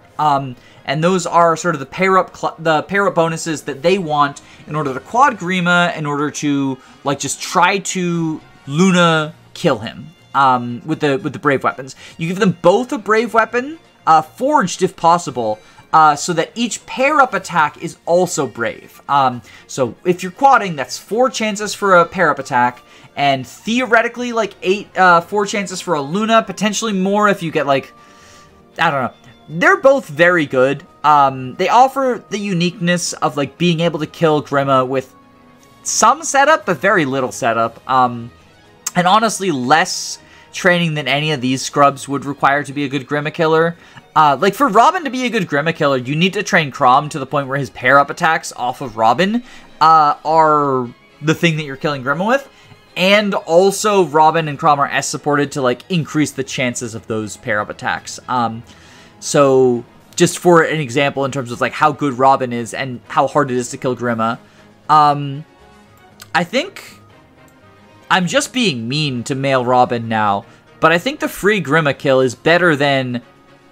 Speaker 1: And those are sort of the pair up bonuses that they want in order to quad Grima, in order to like just try to Luna kill him with the Brave weapons. You give them both a Brave weapon, forged if possible, so that each pair-up attack is also Brave. So if you're quadding, that's 4 chances for a pair-up attack, and theoretically, like 4 chances for a Luna, potentially more if you get, like, I don't know. They're both very good. They offer the uniqueness of, like, being able to kill Grima with some setup, but very little setup. And honestly, less training than any of these scrubs would require to be a good Grima killer. Like, for Robin to be a good Grima killer, you need to train Chrom to the point where his pair-up attacks off of Robin are the thing that you're killing Grima with. And also, Robin and Chrom are S-supported to, like, increase the chances of those pair-up attacks. So, just for an example in terms of, like, how good Robin is and how hard it is to kill Grima, I think I'm just being mean to male Robin now, but I think the free Grima kill is better than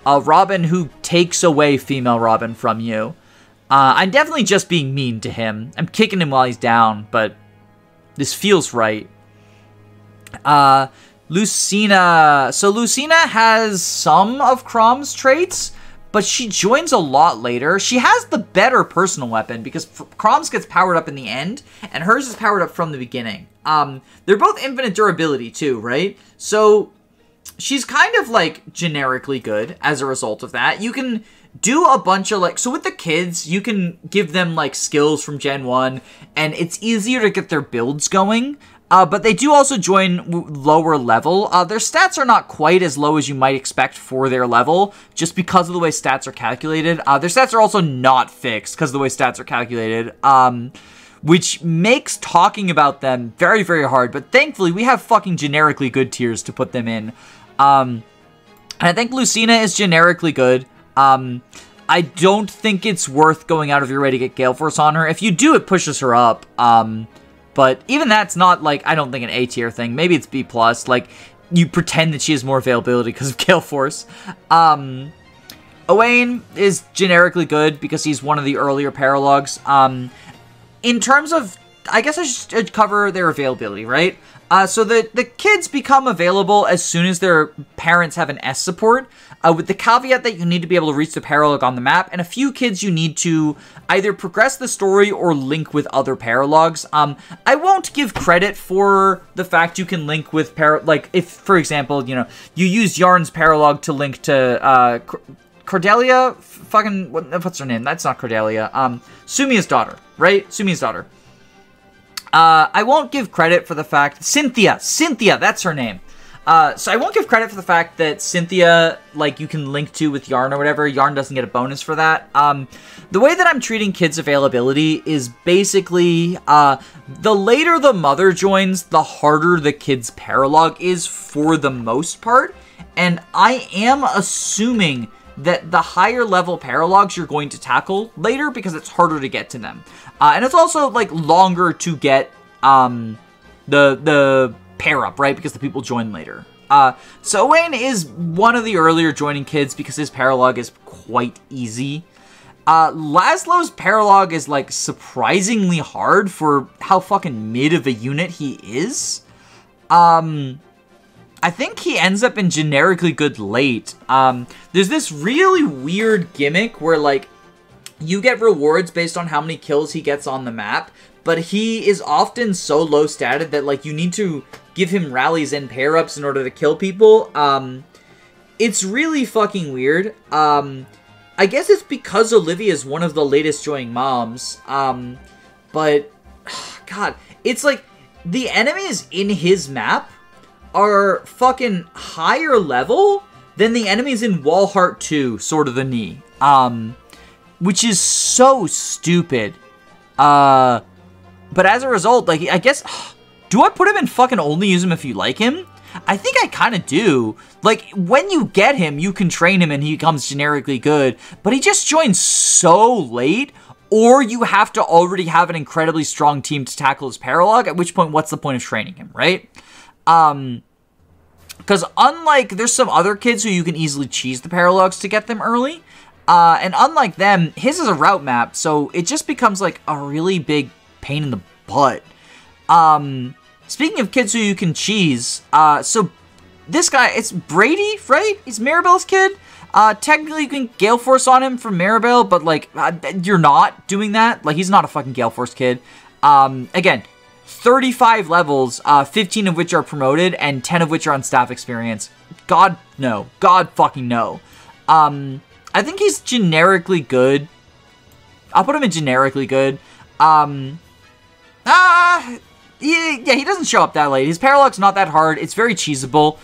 Speaker 1: a Robin who takes away female Robin from you. I'm definitely just being mean to him. I'm kicking him while he's down, but this feels right. Lucina. So Lucina has some of Chrom's traits, but she joins a lot later. She has the better personal weapon because Chrom's gets powered up in the end, and hers is powered up from the beginning. They're both infinite durability too, right? So she's kind of, like, generically good as a result of that. You can do a bunch of, like... So with the kids, you can give them, like, skills from Gen 1, and it's easier to get their builds going. But they do also join lower level. Their stats are not quite as low as you might expect for their level, just because of the way stats are calculated. Their stats are also not fixed, because of the way stats are calculated. Which makes talking about them very, very hard. But thankfully, we have fucking generically good tiers to put them in. And I think Lucina is generically good. I don't think it's worth going out of your way to get galeforce on her. If you do, it pushes her up. But even that's not, like, I don't think an A tier thing. Maybe it's B+. Like, you pretend that she has more availability because of galeforce. Owain is generically good because he's one of the earlier paralogs. In terms of, I guess I should cover their availability, right? So the kids become available as soon as their parents have an S support, with the caveat that you need to be able to reach the paralog on the map, and a few kids you need to either progress the story or link with other paralogs. I won't give credit for the fact you can link with like, if, for example, you know, you use Yarn's paralog to link to, Cordelia? Fucking, what's her name? That's not Cordelia. Sumia's daughter, right? Sumia's daughter. I won't give credit for the fact... Cynthia, that's her name. So I won't give credit for the fact that Cynthia, like, you can link to with Yarn or whatever. Yarn doesn't get a bonus for that. The way that I'm treating kids' availability is basically, the later the mother joins, the harder the kid's paralog is for the most part. And I am assuming that the higher level paralogs you're going to tackle later because it's harder to get to them. And it's also, like, longer to get the pair up, right? Because the people join later. So Owain is one of the earlier joining kids because his paralog is quite easy. Laszlo's paralog is, like, surprisingly hard for how fucking mid of a unit he is. I think he ends up in generically good late. There's this really weird gimmick where, like, you get rewards based on how many kills he gets on the map, but he is often so low statted that, like, you need to give him rallies and pair-ups in order to kill people. It's really fucking weird. I guess it's because Olivia is one of the latest joining moms. But, God, it's like, the enemies in his map are fucking higher level than the enemies in Walhart 2, Sword of the Knee. Which is so stupid. But as a result, like, I guess, do I put him in fucking only use him if you like him? I think I kind of do. Like, when you get him, you can train him and he becomes generically good, but he just joins so late, or you have to already have an incredibly strong team to tackle his paralog, at which point, what's the point of training him, right? Because unlike, there's some other kids who you can easily cheese the paralogs to get them early, and unlike them, his is a route map, so it just becomes like a really big pain in the butt. Speaking of kids who you can cheese, so this guy, it's Brady, right? He's Maribel's kid. Technically you can galeforce on him from Maribel, but like, you're not doing that. Like, he's not a fucking galeforce kid. Again, 35 levels, 15 of which are promoted, and 10 of which are on staff experience. God, no. God fucking no. I think he's generically good. I'll put him in generically good. Yeah, he doesn't show up that late. His paralog's not that hard. It's very cheesable.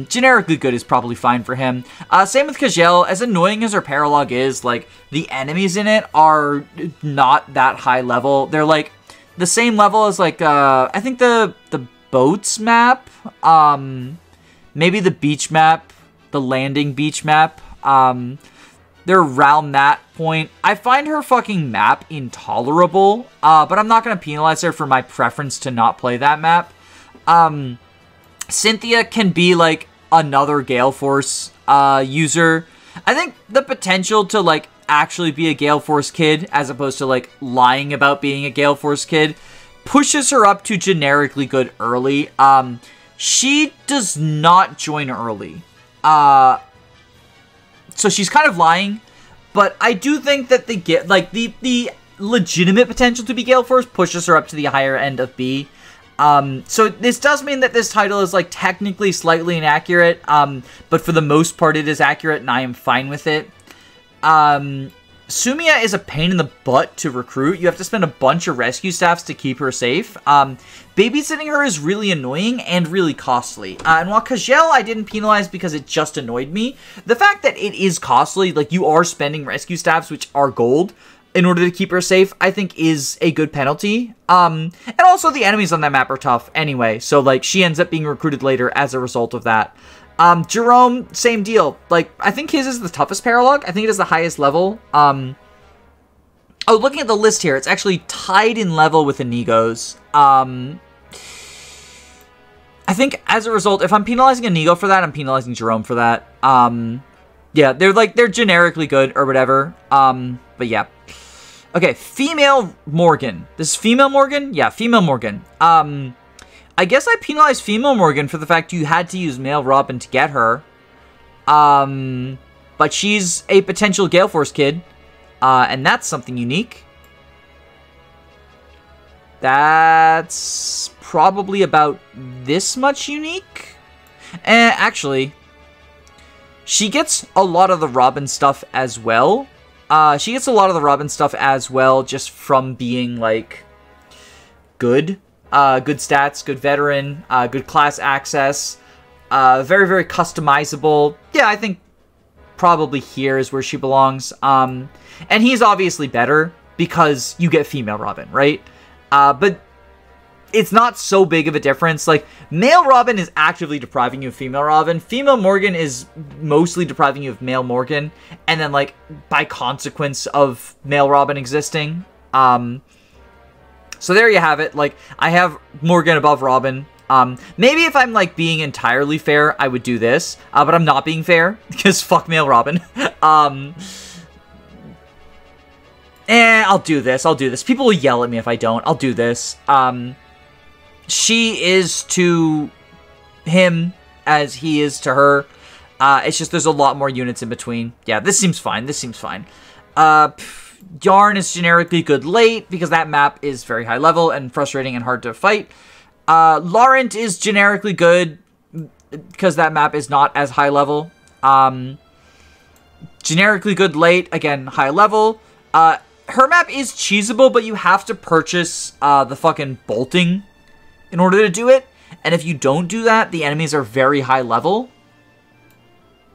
Speaker 1: Generically good is probably fine for him. Same with Kajel. As annoying as her paralog is, like, the enemies in it are not that high level. They're, like, the same level as, like, I think the boats map. Maybe the beach map. The landing beach map. They're around that point. I find her fucking map intolerable, but I'm not going to penalize her for my preference to not play that map. Cynthia can be, like, another Galeforce user. I think the potential to, like, actually be a Galeforce kid, as opposed to, like, lying about being a Galeforce kid, pushes her up to generically good early. She does not join early. So she's kind of lying, but I do think that the legitimate potential to be Galeforce pushes her up to the higher end of B. So this does mean that this title is, like, technically slightly inaccurate, but for the most part it is accurate, and I am fine with it. Sumia is a pain in the butt to recruit. You have to spend a bunch of rescue staffs to keep her safe. Babysitting her is really annoying and really costly. And while Kajel I didn't penalize because it just annoyed me, the fact that it is costly, like, you are spending rescue staffs, which are gold, in order to keep her safe, I think is a good penalty. And also the enemies on that map are tough anyway, so, like, she ends up being recruited later as a result of that. Jerome, same deal. Like, I think his is the toughest paralog. I think it is the highest level. Oh, looking at the list here, it's actually tied in level with Inigo's. I think as a result, if I'm penalizing Inigo for that, I'm penalizing Jerome for that. Yeah, they're generically good or whatever. But yeah. Okay, female Morgan. This is female Morgan? Yeah, female Morgan. I guess I penalized female Morgan for the fact you had to use male Robin to get her. But she's a potential Galeforce kid. And that's something unique. That's probably about this much unique. Actually, she gets a lot of the Robin stuff as well. She gets a lot of the Robin stuff as well just from being, like, good. Good stats, good veteran, good class access, very, very customizable. Yeah, I think probably here is where she belongs. And he's obviously better because you get female Robin, right? But it's not so big of a difference. Like, male Robin is actively depriving you of female Robin. Female Morgan is mostly depriving you of male Morgan. And then, like, by consequence of male Robin existing. So there you have it. Like, I have Morgan above Robin. Maybe if I'm, like, being entirely fair, I would do this. But I'm not being fair, because fuck male Robin. I'll do this. People will yell at me if I don't. I'll do this. She is to him as he is to her. It's just there's a lot more units in between. Yeah, this seems fine. Yarn is generically good late because that map is very high level and frustrating and hard to fight. Laurent is generically good because that map is not as high level. Generically good late, again, high level. Her map is cheesable, but you have to purchase the fucking bolting in order to do it. And if you don't do that, the enemies are very high level.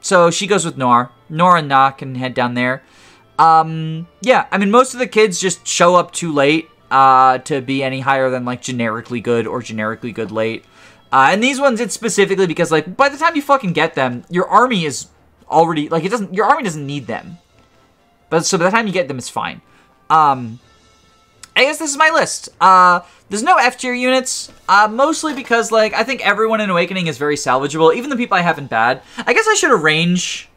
Speaker 1: So she goes with Noir. Noir and Na can head down there. Yeah, I mean, most of the kids just show up too late to be any higher than, like, generically good or generically good late. And these ones, it's specifically because, like, by the time you fucking get them, your army is already, like, your army doesn't need them. But, so by the time you get them, it's fine. I guess this is my list. There's no F tier units, mostly because, like, I think everyone in Awakening is very salvageable, even the people I have in bad. I guess I should arrange...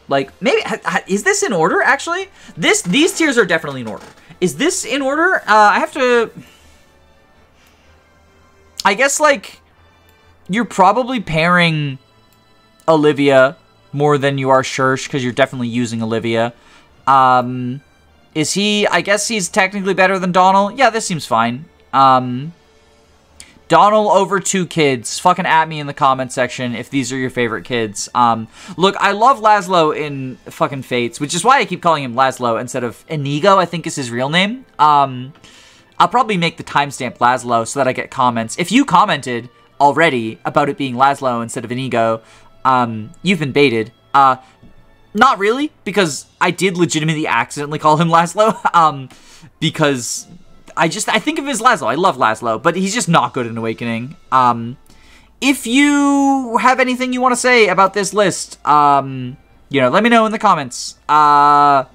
Speaker 1: Like, maybe, is this in order, actually? These tiers are definitely in order. Is this in order? I have to... I guess, like, you're probably pairing Olivia more than you are Shersh, because you're definitely using Olivia. Is he... I guess he's technically better than Donnel. Yeah, this seems fine. Donnel over 2 kids. Fucking at me in the comment section if these are your favorite kids. Look, I love Laszlo in fucking Fates, which is why I keep calling him Laszlo instead of Inigo, I think is his real name. I'll probably make the timestamp Laszlo so that I get comments. If you commented already about it being Laszlo instead of Inigo, you've been baited. Not really, because I did legitimately accidentally call him Laszlo, because... I think of him as Laszlo. I love Laszlo, but he's just not good in Awakening. If you have anything you want to say about this list, let me know in the comments. Bye-bye.